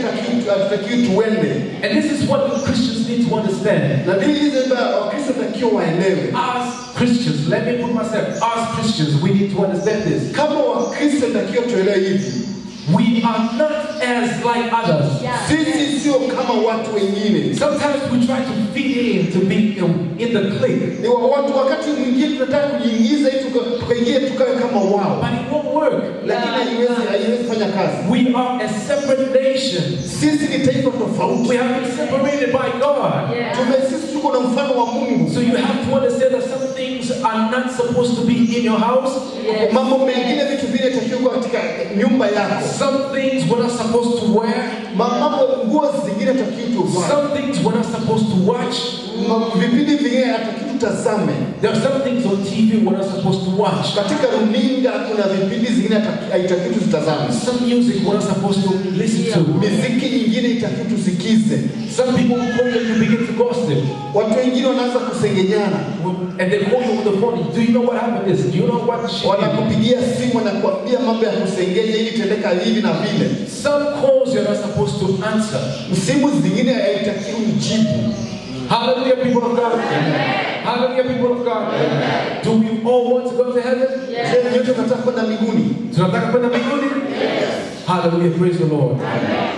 [SPEAKER 1] hatutakiwi tuende.
[SPEAKER 4] And this is what the Christians need to understand.
[SPEAKER 1] Na hili ndio Wakristo takiwa waelewe.
[SPEAKER 4] As Christians, let me put myself, as Christians, we need to understand this.
[SPEAKER 1] Kama Wakristo takiwa tuelewe hivi.
[SPEAKER 4] We are not as like others.
[SPEAKER 1] Sisi sio kama watu wengine.
[SPEAKER 4] Sometimes we try to fit in to be in the clique.
[SPEAKER 1] Ni watu wakati mwingine tunataka kujiingiza ili tukaingie tukawe kama wao.
[SPEAKER 4] But it won't work.
[SPEAKER 1] Lakini haiwezi fanya kazi.
[SPEAKER 4] We are a separate nation.
[SPEAKER 1] Sisi ni taifa tofauti.
[SPEAKER 4] We have been separated by God.
[SPEAKER 1] Sisi tuko na mfano wa Mungu.
[SPEAKER 4] So you have to understand that some things are not supposed to be in your house.
[SPEAKER 1] Mambo mengine vitu vile takiwa katika nyumba yako.
[SPEAKER 4] Some things we're not supposed to wear.
[SPEAKER 1] Mambo nguo zingine takiwa tuvaa.
[SPEAKER 4] Some things we're not supposed to watch.
[SPEAKER 1] Vipindi vingine hatakiwa tutazame.
[SPEAKER 4] There are some things on TV we're not supposed to watch.
[SPEAKER 1] Katika runinga kuna vipindi zingine haitakiwa tutazame.
[SPEAKER 4] Some music we're not supposed to listen to.
[SPEAKER 1] Muziki nyingine itakiwa tusikize.
[SPEAKER 4] Some people call you and begin to gossip.
[SPEAKER 1] Watu wengine wanaanza kusengenyana.
[SPEAKER 4] And they call you on the phone. Do you know what happened is? Do you know what she did?
[SPEAKER 1] Wanakupigia simu na kuambia mambo ya kusengenya ili tendeka hivi na vile.
[SPEAKER 4] Some calls you're not supposed to answer.
[SPEAKER 1] Simu zingine haitakiwi mjibu.
[SPEAKER 4] Hallelujah, people of God. Hallelujah, people of God. Do we all want to go to heaven?
[SPEAKER 1] Je, nyote tunataka kwenda mbinguni?
[SPEAKER 4] Tunataka kwenda mbinguni? Hallelujah, praise the Lord.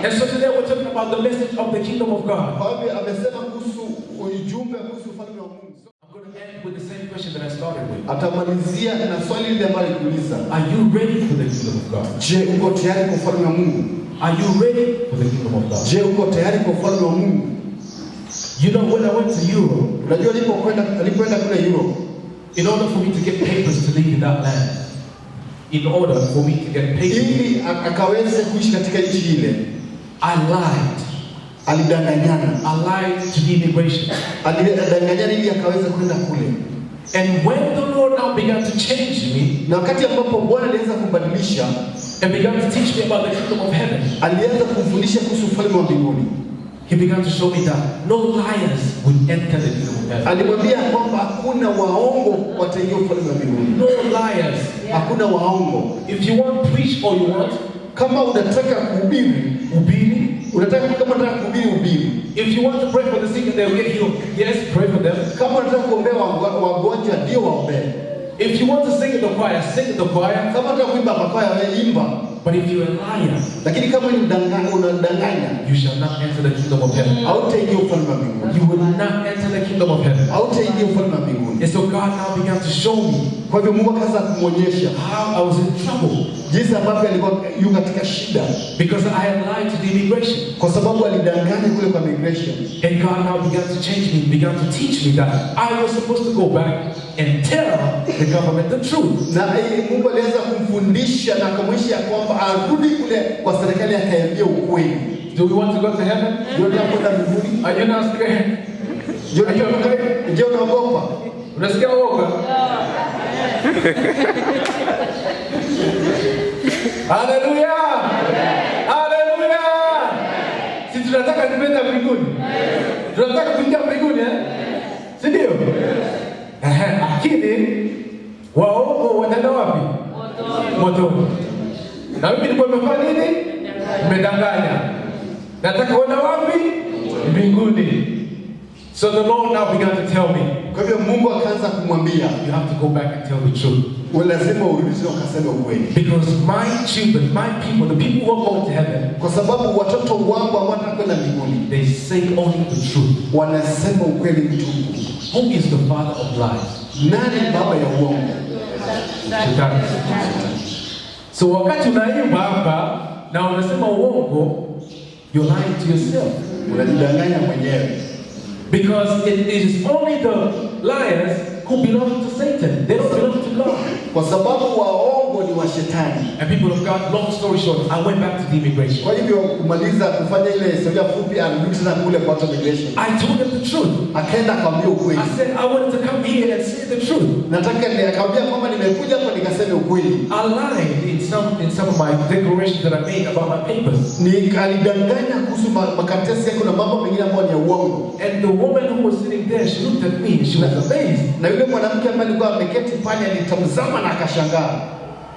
[SPEAKER 4] And so today we're talking about the message of the kingdom of God.
[SPEAKER 1] Kwa hivyo amesema kuhusu ujumbe kuhusu ufalme wa Mungu.
[SPEAKER 4] I'm going to end with the same question that I started with.
[SPEAKER 1] Atamalizia na swali lile ambalo alikuuliza.
[SPEAKER 4] Are you ready for the kingdom of God?
[SPEAKER 1] Je, uko tayari kwa ufalme wa Mungu?
[SPEAKER 4] Are you ready for the kingdom of God?
[SPEAKER 1] Je, uko tayari kwa ufalme wa Mungu?
[SPEAKER 4] You know, when I went to Europe,
[SPEAKER 1] unajua alipoenda kule Europe,
[SPEAKER 4] in order for me to get papers to live in that land, in order for me to get papers,
[SPEAKER 1] ili akaweze kuishi katika nchi ile,
[SPEAKER 4] I lied.
[SPEAKER 1] Alidanganyana.
[SPEAKER 4] I lied to the immigration.
[SPEAKER 1] Alidanganyana ili akaweze kwenda kule.
[SPEAKER 4] And when the Lord now began to change me,
[SPEAKER 1] na wakati ambapo Bwana alianza kubadilisha
[SPEAKER 4] and began to teach me about the kingdom of heaven,
[SPEAKER 1] alianza kumfundisha kuhusu ufalme wa mbinguni.
[SPEAKER 4] He began to show me that no liars will enter the kingdom of heaven.
[SPEAKER 1] Alimwambia kwamba hakuna waongo wataingia ufalme wa mbinguni.
[SPEAKER 4] No liars.
[SPEAKER 1] Hakuna waongo.
[SPEAKER 4] If you want to preach or you want,
[SPEAKER 1] kama unataka kuhubiri,
[SPEAKER 4] ubiri.
[SPEAKER 1] Kama unataka kuhubiri, ubiri.
[SPEAKER 4] If you want to pray for the sick and they will get healed, yes, pray for them.
[SPEAKER 1] Kama unataka kuombea wagonjwa, ndio waombee.
[SPEAKER 4] If you want to sing in the choir, sing in the choir.
[SPEAKER 1] Kama unataka kuimba makwaya, wewe imba.
[SPEAKER 4] But if you're a liar,
[SPEAKER 1] lakini kama unadanganya,
[SPEAKER 4] you shall not enter the kingdom of heaven.
[SPEAKER 1] Hautaingia ufalme wa mbinguni.
[SPEAKER 4] You will not enter the kingdom of heaven.
[SPEAKER 1] Hautaingia ufalme wa mbinguni.
[SPEAKER 4] And so God now began to show me.
[SPEAKER 1] Kwa hivyo Mungu akaanza kumuonyesha
[SPEAKER 4] how I was in trouble.
[SPEAKER 1] Jinsi ambavyo alikuwa yuko katika shida.
[SPEAKER 4] Because I had lied to the immigration.
[SPEAKER 1] Kwa sababu alidanganya kule kwa immigration.
[SPEAKER 4] And God now began to change me, began to teach me that I was supposed to go back and tell the government the truth.
[SPEAKER 1] Na Mungu alianza kumfundisha na kumwonyesha kwamba arudi kule kwa serikali akaambia ukweli.
[SPEAKER 4] Do we want to go to heaven?
[SPEAKER 1] Unataka kwenda mbinguni?
[SPEAKER 4] Are you not scared?
[SPEAKER 1] Je, unaogopa?
[SPEAKER 4] Unasikia uoga? Hallelujah! Hallelujah! Si tunataka kwenda mbinguni? Tunataka kuingia mbinguni, eh? Si ndio? Lakini waongo wanaenda wapi? Motoni. Na mimi nilikuwa nimefanya nini? Nimedanganya. Nataka kwenda wapi? Mbinguni. So the Lord now began to tell me.
[SPEAKER 1] Kwa hivyo Mungu akaanza kumwambia,
[SPEAKER 4] you have to go back and tell the truth.
[SPEAKER 1] Lazima urudi na ukaseme ukweli.
[SPEAKER 4] Because my children, my people, the people who are going to heaven,
[SPEAKER 1] kwa sababu watoto wangu watakwenda mbinguni,
[SPEAKER 4] they say only the truth.
[SPEAKER 1] Wanasema ukweli mtupu.
[SPEAKER 4] Who is the father of lies?
[SPEAKER 1] Nani baba ya uongo?
[SPEAKER 4] Shetani. So wakati unaimba hapa na unasema uongo, you're lying to yourself.
[SPEAKER 1] Unajidanganya mwenyewe.
[SPEAKER 4] Because it is only the liars who belong to Satan. They don't belong to God.
[SPEAKER 1] Kwa sababu waongo ni wa shetani.
[SPEAKER 4] And people of God, long story short, I went back to the immigration.
[SPEAKER 1] Kwa hivyo kumaliza kufanya ile historia fupi, alirudi tena kule kwa immigration.
[SPEAKER 4] I told them the truth.
[SPEAKER 1] Akaenda akamwambia ukweli.
[SPEAKER 4] I said I wanted to come here and say the truth.
[SPEAKER 1] Nataka nikamwambia kwamba nimekuja hapa nikaseme ukweli.
[SPEAKER 4] I lied in some of my declarations that I made about my papers.
[SPEAKER 1] Alidanganya kuhusu makaratasi yako na mambo mengine ambayo ni ya uongo.
[SPEAKER 4] And the woman who was sitting there, she looked at me and she was amazed.
[SPEAKER 1] Na yule mwanamke ambaye alikuwa ameketi pale alitazama na akashangaa.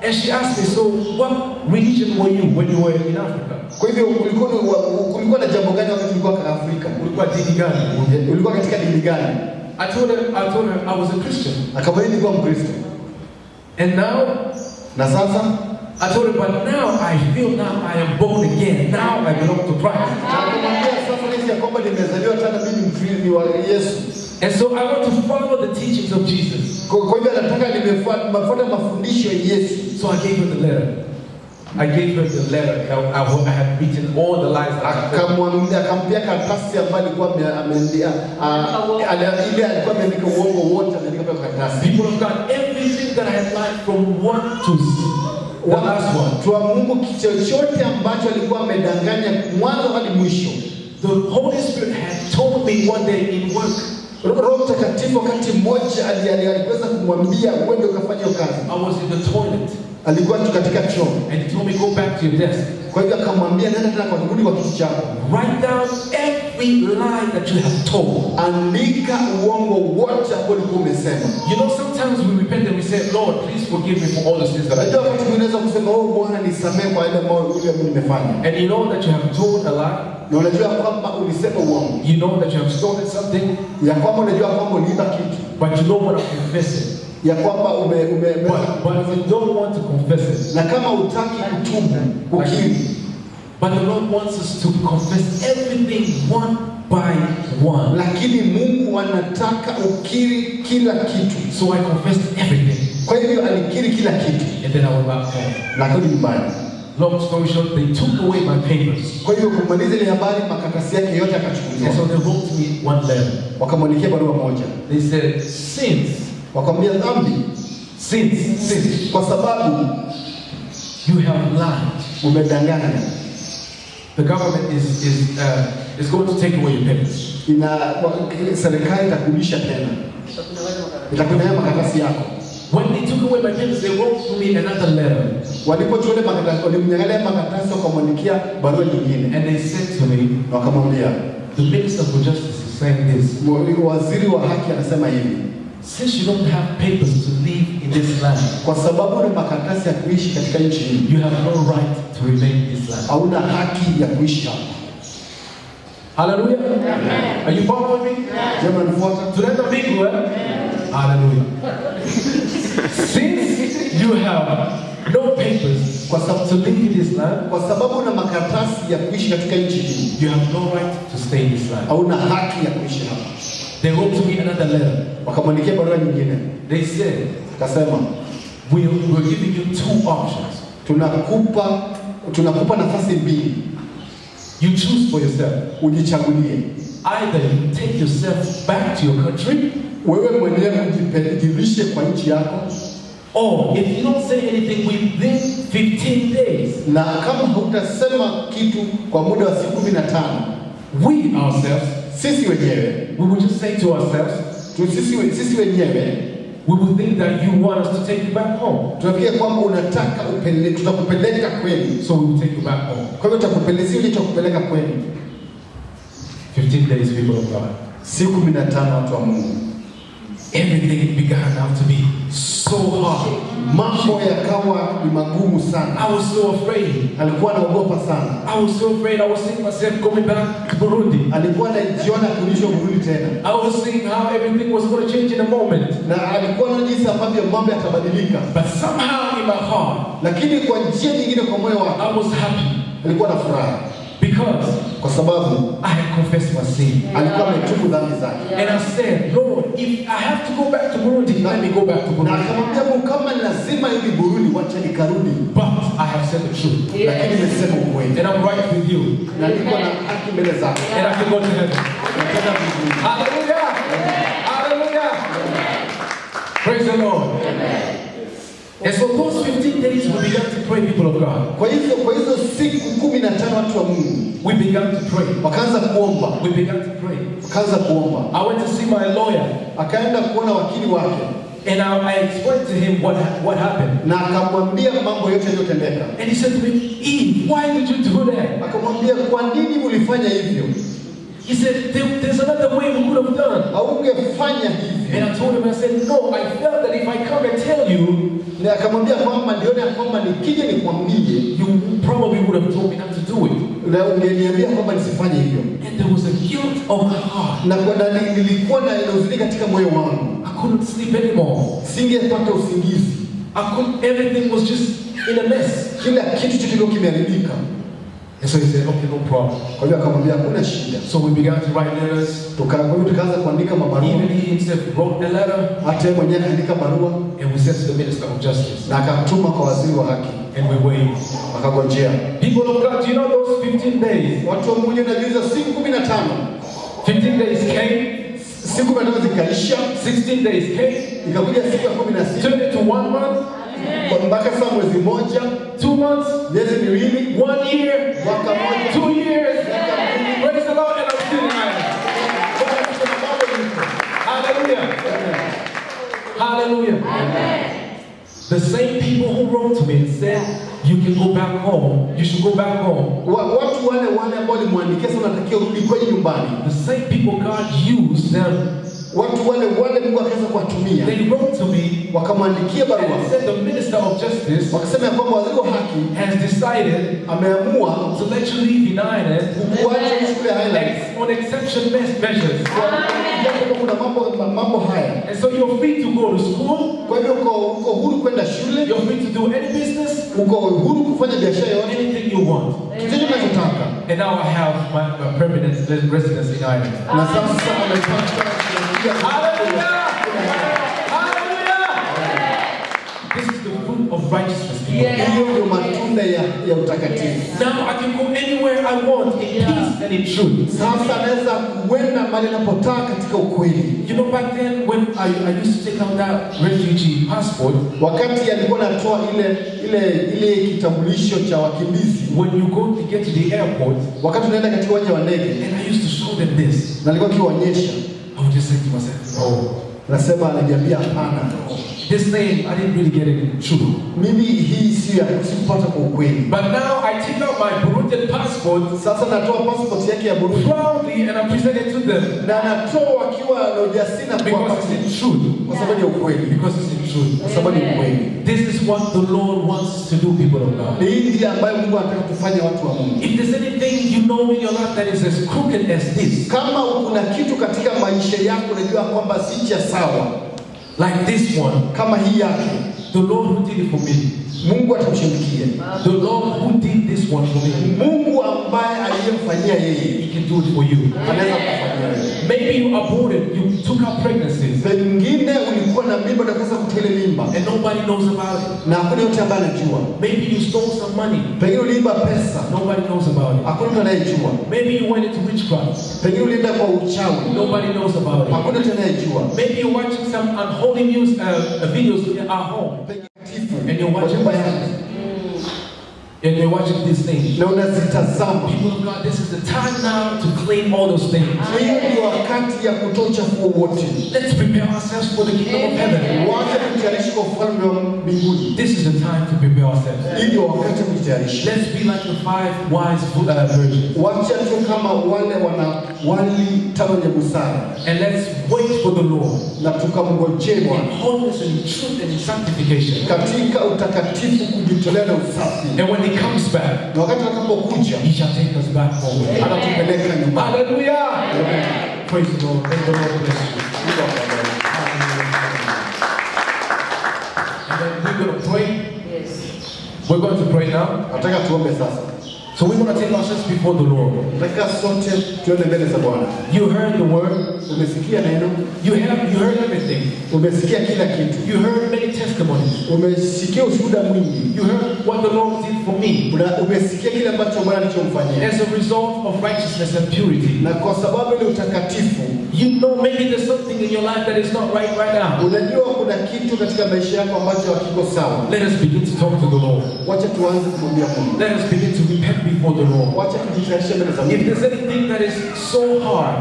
[SPEAKER 4] And she asked me, so what religion were you when you were in Africa?
[SPEAKER 1] Kwa hivyo kulikuwa na jambo gani wakati ulikuwa katika Afrika?
[SPEAKER 4] Ulikuwa dini gani?
[SPEAKER 1] Ulikuwa katika dini gani?
[SPEAKER 4] I told her I was a Christian.
[SPEAKER 1] Akamwambia nilikuwa Mkristo.
[SPEAKER 4] And now,
[SPEAKER 1] na sasa
[SPEAKER 4] I told her, but now I feel now I am born again. Now I belong to Christ.
[SPEAKER 1] Akamwambia sasa nisi ya kwamba nimezaliwa tena mimi ni wa Yesu.
[SPEAKER 4] And so I want to follow the teachings of Jesus.
[SPEAKER 1] Kwa hivyo nataka nimefuata mafundisho ya Yesu.
[SPEAKER 4] So I gave her the letter. I gave her the letter. I had written all the lies that I told.
[SPEAKER 1] Akampia karatasi ambayo alikuwa ameandika ile alikuwa ameandika uongo wote ameandika kwa karatasi.
[SPEAKER 4] People of God, everything that I had lied from one to the last one.
[SPEAKER 1] Tua Mungu chochote ambacho alikuwa amedanganya mwanzo hadi mwisho.
[SPEAKER 4] The Holy Spirit had told me one day in work.
[SPEAKER 1] Roho Mtakatifu wakati mmoja aliweza kumwambia uende ukafanye kazi.
[SPEAKER 4] I was in the toilet.
[SPEAKER 1] Alikuwa tu katika choo.
[SPEAKER 4] And he told me go back to your desk.
[SPEAKER 1] Kwa hivyo akamwambia nenda tena kwa kurudi kwa kiti chako.
[SPEAKER 4] Write down every lie that you have told.
[SPEAKER 1] Andika uongo wote ambao ulikuwa umesema.
[SPEAKER 4] You know, sometimes we repent and we say, Lord, please forgive me for all the sins that I did.
[SPEAKER 1] Unajua wakati unaweza kusema oh Bwana nisamehe kwa ile mambo nimefanya.
[SPEAKER 4] And you know that you have told a lie.
[SPEAKER 1] Na unajua kwamba ulisema uongo.
[SPEAKER 4] You know that you have stolen something.
[SPEAKER 1] Ya kwamba unajua kwamba uliiba kitu.
[SPEAKER 4] But you don't want to confess it.
[SPEAKER 1] Ya kwamba
[SPEAKER 4] but you don't want to confess it.
[SPEAKER 1] Na kama hutaki kutubu, kukiri.
[SPEAKER 4] But the Lord wants us to confess everything one by one.
[SPEAKER 1] Lakini Mungu anataka ukiri kila kitu.
[SPEAKER 4] So I confessed everything.
[SPEAKER 1] Kwa hivyo alikiri kila kitu.
[SPEAKER 4] And then I went back home.
[SPEAKER 1] Na kurudi nyumbani.
[SPEAKER 4] Long story short, they took away my papers.
[SPEAKER 1] Kwa hivyo kumaliza ile habari makaratasi yake yote akachukuliwa.
[SPEAKER 4] And so they wrote me one letter.
[SPEAKER 1] Wakamwandikia barua moja.
[SPEAKER 4] They said, since
[SPEAKER 1] wakamwambia dhambi,
[SPEAKER 4] since
[SPEAKER 1] kwa sababu
[SPEAKER 4] you have lied,
[SPEAKER 1] umedanganya,
[SPEAKER 4] the government is going to take away your papers.
[SPEAKER 1] Serikali itakurudisha tena. Itakunyang'anya makaratasi yako.
[SPEAKER 4] When they took away my papers, they wrote to me another letter.
[SPEAKER 1] Walipochukua ile makaratasi, walimnyang'anya makaratasi wakamwandikia barua nyingine.
[SPEAKER 4] And they said to me,
[SPEAKER 1] wakamwambia,
[SPEAKER 4] the Minister for Justice is saying this.
[SPEAKER 1] Waziri wa haki anasema hivi.
[SPEAKER 4] Since you don't have papers to live in this land,
[SPEAKER 1] kwa sababu una makaratasi ya kuishi katika nchi hii,
[SPEAKER 4] you have no right to remain in this land.
[SPEAKER 1] Hauna haki ya kuishi hapa.
[SPEAKER 4] Hallelujah. Amen. Are you following me?
[SPEAKER 1] Jamani nifuata.
[SPEAKER 4] Tunaenda mbingu eh? Hallelujah. Since you have no papers
[SPEAKER 1] kwa sababu
[SPEAKER 4] to live in this land,
[SPEAKER 1] kwa sababu una makaratasi ya kuishi katika nchi hii,
[SPEAKER 4] you have no right to stay in this land.
[SPEAKER 1] Hauna haki ya kuishi hapa.
[SPEAKER 4] They wrote to me another letter.
[SPEAKER 1] Wakamwandikia barua nyingine.
[SPEAKER 4] They said,
[SPEAKER 1] kasema,
[SPEAKER 4] we're giving you two options.
[SPEAKER 1] Tunakupa nafasi mbili.
[SPEAKER 4] You choose for yourself.
[SPEAKER 1] Ujichagulie.
[SPEAKER 4] Either you take yourself back to your country,
[SPEAKER 1] wewe mwenyewe ujirudishe kwa nchi yako,
[SPEAKER 4] or if you don't say anything within 15 days,
[SPEAKER 1] na kama hutasema kitu kwa muda wa siku 15,
[SPEAKER 4] we ourselves,
[SPEAKER 1] sisi wenyewe,
[SPEAKER 4] we will just say to ourselves,
[SPEAKER 1] sisi wenyewe,
[SPEAKER 4] we will think that you want us to take you back home.
[SPEAKER 1] Tunafikia kwamba unataka tutakupeleka kwenu.
[SPEAKER 4] So we will take you back home.
[SPEAKER 1] Kwa hivyo tutakupeleka kwenu.
[SPEAKER 4] 15 days, people of God.
[SPEAKER 1] Siku 15 watu wa Mungu.
[SPEAKER 4] Everything began now to be so hard.
[SPEAKER 1] Mambo yakawa ni magumu sana.
[SPEAKER 4] I was so afraid.
[SPEAKER 1] Alikuwa anaogopa sana.
[SPEAKER 4] I was so afraid. I was seeing myself going back to Burundi.
[SPEAKER 1] Alikuwa anajiona kurudishwa Burundi tena.
[SPEAKER 4] I was seeing how everything was going to change in a moment.
[SPEAKER 1] Na alikuwa anaona jinsi ambavyo mambo yatabadilika.
[SPEAKER 4] But somehow in my heart,
[SPEAKER 1] lakini kwa njia nyingine kwa moyo wake,
[SPEAKER 4] I was happy.
[SPEAKER 1] Alikuwa na furaha.
[SPEAKER 4] Because
[SPEAKER 1] kwa sababu
[SPEAKER 4] I had confessed my sin.
[SPEAKER 1] Alikuwa ametubu dhambi zake.
[SPEAKER 4] And I said, Lord, if I have to go back to Burundi, let me go back to Burundi.
[SPEAKER 1] Na akamwambia Mungu, kama lazima hivi Burundi, wacha nikarudi.
[SPEAKER 4] But I have said the truth.
[SPEAKER 1] Lakini nimesema ukweli.
[SPEAKER 4] And I'm right with you.
[SPEAKER 1] Na niko na haki mbele zako.
[SPEAKER 4] And I can go to heaven.
[SPEAKER 1] tena vizuri.
[SPEAKER 4] Hallelujah. Hallelujah. Praise the Lord. And so those 15 days we began to pray, people of God.
[SPEAKER 1] Kwa hizo siku 15 watu wa Mungu,
[SPEAKER 4] We began to pray.
[SPEAKER 1] wakaanza kuomba.
[SPEAKER 4] We began to pray.
[SPEAKER 1] Wakaanza kuomba.
[SPEAKER 4] I went to see my lawyer.
[SPEAKER 1] Akaenda kuona wakili wake.
[SPEAKER 4] And I explained to him what happened.
[SPEAKER 1] Na akamwambia mambo yote yaliyotendeka.
[SPEAKER 4] And he said to me, Eve, why did you do that?
[SPEAKER 1] Akamwambia, kwa nini ulifanya hivyo?
[SPEAKER 4] He said, there's another way we could have done.
[SPEAKER 1] Haungefanya hivyo.
[SPEAKER 4] And I told him, I said, no, I felt that if I come and tell you,
[SPEAKER 1] na akamwambia kwamba ndiona kwamba nikija nikwambie,
[SPEAKER 4] you probably would have told me not to do it.
[SPEAKER 1] Na ungeniambia kwamba nisifanye hivyo.
[SPEAKER 4] And there was a guilt of my heart.
[SPEAKER 1] Na kwa ndani nilikuwa na huzuni katika moyo wangu.
[SPEAKER 4] I couldn't sleep anymore.
[SPEAKER 1] Singepata usingizi.
[SPEAKER 4] Everything was just in a mess.
[SPEAKER 1] Kila kitu kilikuwa kimeharibika.
[SPEAKER 4] And so he said, okay, no problem.
[SPEAKER 1] Kwa hiyo akamwambia hakuna shida.
[SPEAKER 4] So we began to write letters.
[SPEAKER 1] Tukaanza kuandika mabarua.
[SPEAKER 4] Even he himself wrote a letter.
[SPEAKER 1] Hata yeye mwenyewe akaandika barua.
[SPEAKER 4] And we sent to the Minister of Justice.
[SPEAKER 1] Na akamtuma kwa waziri wa haki.
[SPEAKER 4] And we waited.
[SPEAKER 1] Akagojea.
[SPEAKER 4] People of God, do you know those 15 days?
[SPEAKER 1] Watu wa Mungu wanajiuliza siku 15.
[SPEAKER 4] 15 days came.
[SPEAKER 1] Siku 15 zikaisha.
[SPEAKER 4] 16 days came.
[SPEAKER 1] Ikakuja siku ya 16.
[SPEAKER 4] Turned into 1 month.
[SPEAKER 1] Mpaka sasa mwezi mmoja, 2 months, miezi miwili,
[SPEAKER 4] 1 year,
[SPEAKER 1] mwaka mmoja,
[SPEAKER 4] 2 years. Praise the Lord, and I'm still alive. Hallelujah. Hallelujah. Amen. The same people who wrote to me and said, you can go back home. You should go back home.
[SPEAKER 1] Watu wale ambao walimwandikia sana natakiwa rudi kwenye nyumbani.
[SPEAKER 4] The same people God used them.
[SPEAKER 1] Watu wale Mungu akaweza kuwatumia.
[SPEAKER 4] They wrote to me,
[SPEAKER 1] wakamwandikia barua.
[SPEAKER 4] And said the Minister of Justice,
[SPEAKER 1] wakasema kwamba waziri wa haki
[SPEAKER 4] has decided,
[SPEAKER 1] ameamua
[SPEAKER 4] to let you leave United on exception measures.
[SPEAKER 1] Kuna mambo haya.
[SPEAKER 4] And so you're free to go to school.
[SPEAKER 1] Kwa hivyo uko huru kwenda shule.
[SPEAKER 4] You're free to do any business.
[SPEAKER 1] Uko huru kufanya biashara yoyote.
[SPEAKER 4] Anything you want.
[SPEAKER 1] Kitu unachotaka.
[SPEAKER 4] And now I have my permanent residence in Ireland.
[SPEAKER 1] Na sasa amepata.
[SPEAKER 4] Hallelujah! Hallelujah! This is the fruit of righteousness.
[SPEAKER 1] Hiyo ndio matunda ya utakatifu.
[SPEAKER 4] Now I can go anywhere I want in peace and in truth.
[SPEAKER 1] Sasa naweza kwenda mahali ninapotaka katika ukweli.
[SPEAKER 4] You know, back then when I used to take out that refugee passport,
[SPEAKER 1] wakati alikuwa anatoa ile kitambulisho cha wakimbizi,
[SPEAKER 4] when you go to get to the airport,
[SPEAKER 1] wakati unaenda katika uwanja wa ndege,
[SPEAKER 4] and I used to show them this,
[SPEAKER 1] na alikuwa akiwaonyesha,
[SPEAKER 4] I would just say to myself, oh,
[SPEAKER 1] nasema anajiambia hapana.
[SPEAKER 4] This thing, I didn't really get it true.
[SPEAKER 1] Mimi hii sikupata kwa ukweli.
[SPEAKER 4] But now I take out my Burundian passport.
[SPEAKER 1] Sasa natoa passport yake ya Burundi.
[SPEAKER 4] Proudly, and I present it to them.
[SPEAKER 1] Na natoa akiwa na ujasiri na
[SPEAKER 4] because it's in truth.
[SPEAKER 1] Kwa sababu ni ukweli.
[SPEAKER 4] Because it's in truth.
[SPEAKER 1] Kwa sababu ni ukweli.
[SPEAKER 4] This is what the Lord wants to do, people of God.
[SPEAKER 1] Hii ndiyo ambayo Mungu anataka tufanye watu wa Mungu.
[SPEAKER 4] If there's anything you know in your life that is as crooked as this,
[SPEAKER 1] kama kuna kitu katika maisha yako unajua kwamba si cha sawa,
[SPEAKER 4] like this one,
[SPEAKER 1] kama hii yake,
[SPEAKER 4] the Lord who did it for me,
[SPEAKER 1] Mungu atamshirikia.
[SPEAKER 4] The Lord who did this one for me,
[SPEAKER 1] Mungu ambaye aliyemfanyia yeye,
[SPEAKER 4] He can do it for you.
[SPEAKER 1] Anaweza kufanyia wewe.
[SPEAKER 4] Maybe you aborted, you took out pregnancies,
[SPEAKER 1] pengine ulikuwa na mimba na kasa kutoa ile mimba,
[SPEAKER 4] and nobody knows about it.
[SPEAKER 1] na hakuna yote ambaye anajua.
[SPEAKER 4] Maybe you stole some money,
[SPEAKER 1] pengine uliiba pesa,
[SPEAKER 4] nobody knows about it.
[SPEAKER 1] hakuna mtu anayejua.
[SPEAKER 4] Maybe you went into witchcraft,
[SPEAKER 1] pengine ulienda kwa uchawi,
[SPEAKER 4] nobody knows about it.
[SPEAKER 1] hakuna mtu anayejua.
[SPEAKER 4] Maybe you're watching some unholy news videos at our home, and you're watching and you're watching these things.
[SPEAKER 1] Na unazitazama.
[SPEAKER 4] People of God, this is the time now to claim all those things.
[SPEAKER 1] Hiyo ndio wakati ya kutoa uchafu wote.
[SPEAKER 4] Let's prepare ourselves for the kingdom of heaven.
[SPEAKER 1] Wacha kujitayarisha kwa ufalme wa mbinguni.
[SPEAKER 4] This is the time to prepare ourselves.
[SPEAKER 1] Hii ndio wakati wa kujitayarisha.
[SPEAKER 4] Let's be like the 5 wise virgins.
[SPEAKER 1] Wacha tu kama wale wali tano wenye busara.
[SPEAKER 4] And let's wait for the Lord.
[SPEAKER 1] Na tukamngojee Bwana.
[SPEAKER 4] In holiness and in truth and in sanctification.
[SPEAKER 1] Katika utakatifu, kujitolea na usafi.
[SPEAKER 4] And when He comes back,
[SPEAKER 1] na wakati atakapokuja,
[SPEAKER 4] He shall take us back home.
[SPEAKER 1] Atatupeleka nyumbani.
[SPEAKER 4] Hallelujah. Amen. Praise the Lord. May the Lord bless you. And then we're going to pray. Yes. We're going to pray now.
[SPEAKER 1] Nataka tuombe sasa.
[SPEAKER 4] So we're going to take ourselves before the Lord. You heard the word. You heard everything. You heard many testimonies. You heard what the Lord did for me. As a result of righteousness and purity. You know maybe there's something in your life that is not right now. Let us begin to talk to the Lord. Let us begin to repent before the Lord. If there's anything that is so hard,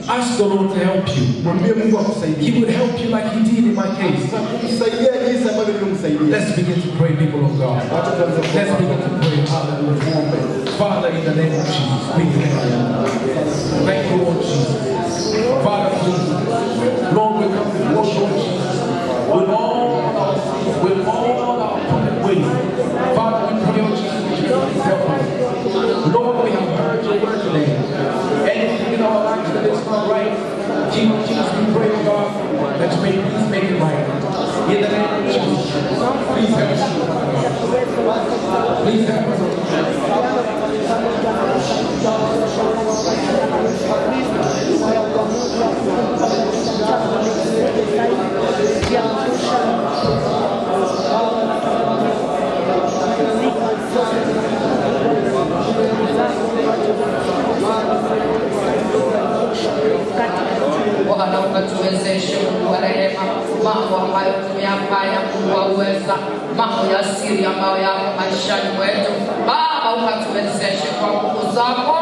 [SPEAKER 4] ask the Lord to help you. He would help you like He did in my case. Let's begin to pray, people of God. Let's begin to pray. Hallelujah. Father, in the name of Jesus, we thank you. Thank you, Lord Jesus. Father, please, Lord, we come before you, Lord Jesus, with all our common ways. Father, we pray, Lord Jesus, that you please help us. Lord, we have heard your word today. Anything in our lives that is not right, Jesus, we pray, God, that you may please make it right. In the name of Jesus, please help us. Please help us.
[SPEAKER 3] Bwana ukatuwezeshe Mungu wa rehema, mambo ambayo tumeyafanya Mungu wa uweza, mambo ya siri ambayo yako maishani mwetu Baba, ukatuwezeshe kwa nguvu zako,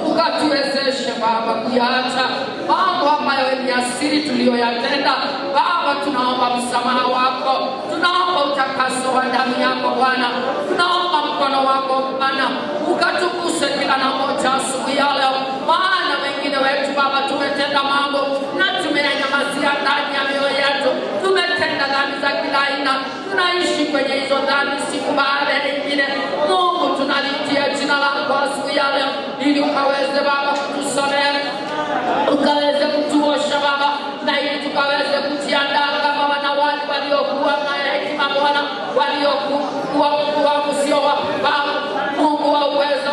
[SPEAKER 3] ukatuwezeshe Baba kuyaacha mambo ambayo ni ya siri tuliyoyatenda Baba. Tunaomba msamaha wako, tunaomba utakaso wa damu yako Bwana, tunaomba mkono wako Bwana ukatukuse kila na moja asubuhi ya leo, maana wengine wetu Baba tumetenda mambo na tumeyanyamazia ndani ya mioyo yetu, tumetenda dhambi za kila aina, tunaishi kwenye hizo dhambi siku baada ya nyingine. Mungu, tunalitia jina lako asubuhi ya leo ili ukaweze Baba kutusamehe, ukaweze kutuosha Baba, na ili tukaweze kujiandaa kama wanawali waliokuwa na hekima Bwana, waliokuwa kusio Baba. Mungu wa uwezo,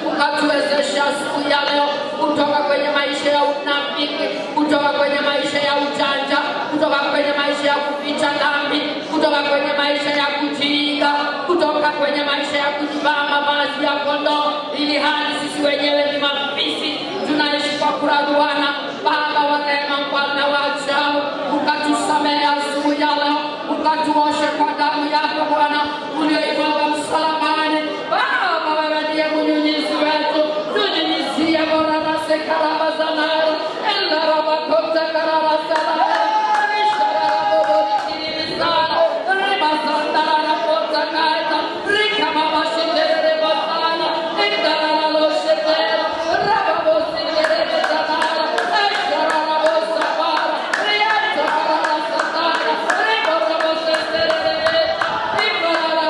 [SPEAKER 3] ukatuwezeshe asubuhi ya leo kutoka kwenye maisha ya unafiki, kutoka kwenye maisha ya ujanja, kutoka kwenye maisha ya kuficha dhambi, kutoka kwenye maisha ya kujiiga, kutoka kwenye maisha ya kujivaa mavazi ya kondoo ili hali sisi wenyewe ni mafisi, tunaishi kwa kuraruana. Baba wa rehema, Bwana wa ajabu, ukatusamehe asubuhi ya leo, ukatuoshe kwa damu yako Bwana uliyoimwaga msalabani. Baba, wewe ndiye mnyunyizi wetu, tunyunyizie Bwana na sekaraba za naro endaraba kota karaba sana ishara bobori kirisana rebazandara na kota kaita rikama mashitere basana endara lo shetera rababosi kerebe zanara ishara rabosa para riata karaba satana ribora bose serebe ibara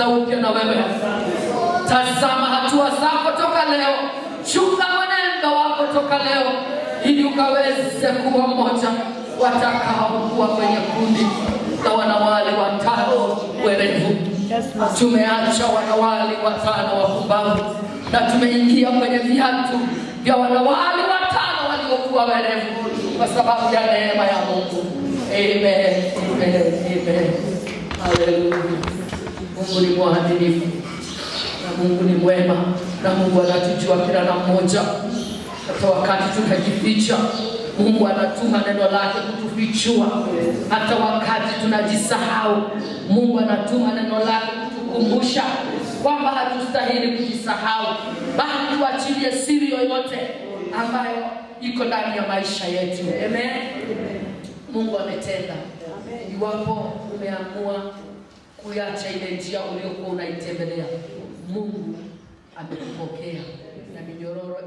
[SPEAKER 3] kuanza upya na wewe. Tazama hatua zako toka leo, chunga mwenendo wako toka leo, ili ukaweze kuwa mmoja watakaokuwa kwenye kundi la wanawali 5 werevu. Tumeacha wanawali 5 wapumbavu na tumeingia kwenye viatu vya wanawali 5 waliokuwa werevu kwa sababu ya neema ya Mungu. Amen. Amen. Amen. Hallelujah. Mungu ni mwaminifu na Mungu ni mwema na Mungu anatujua kila na mmoja. Hata wakati tunajificha, Mungu anatuma neno lake kutufichua. Hata wakati tunajisahau, Mungu anatuma neno lake kutukumbusha kwamba hatustahili kujisahau, bali tuachilie siri yoyote ambayo iko ndani ya maisha yetu. Amen. Mungu ametenda. Iwapo umeamua kuacha ile njia uliyokuwa unaitembelea, Mungu amekupokea na minyororo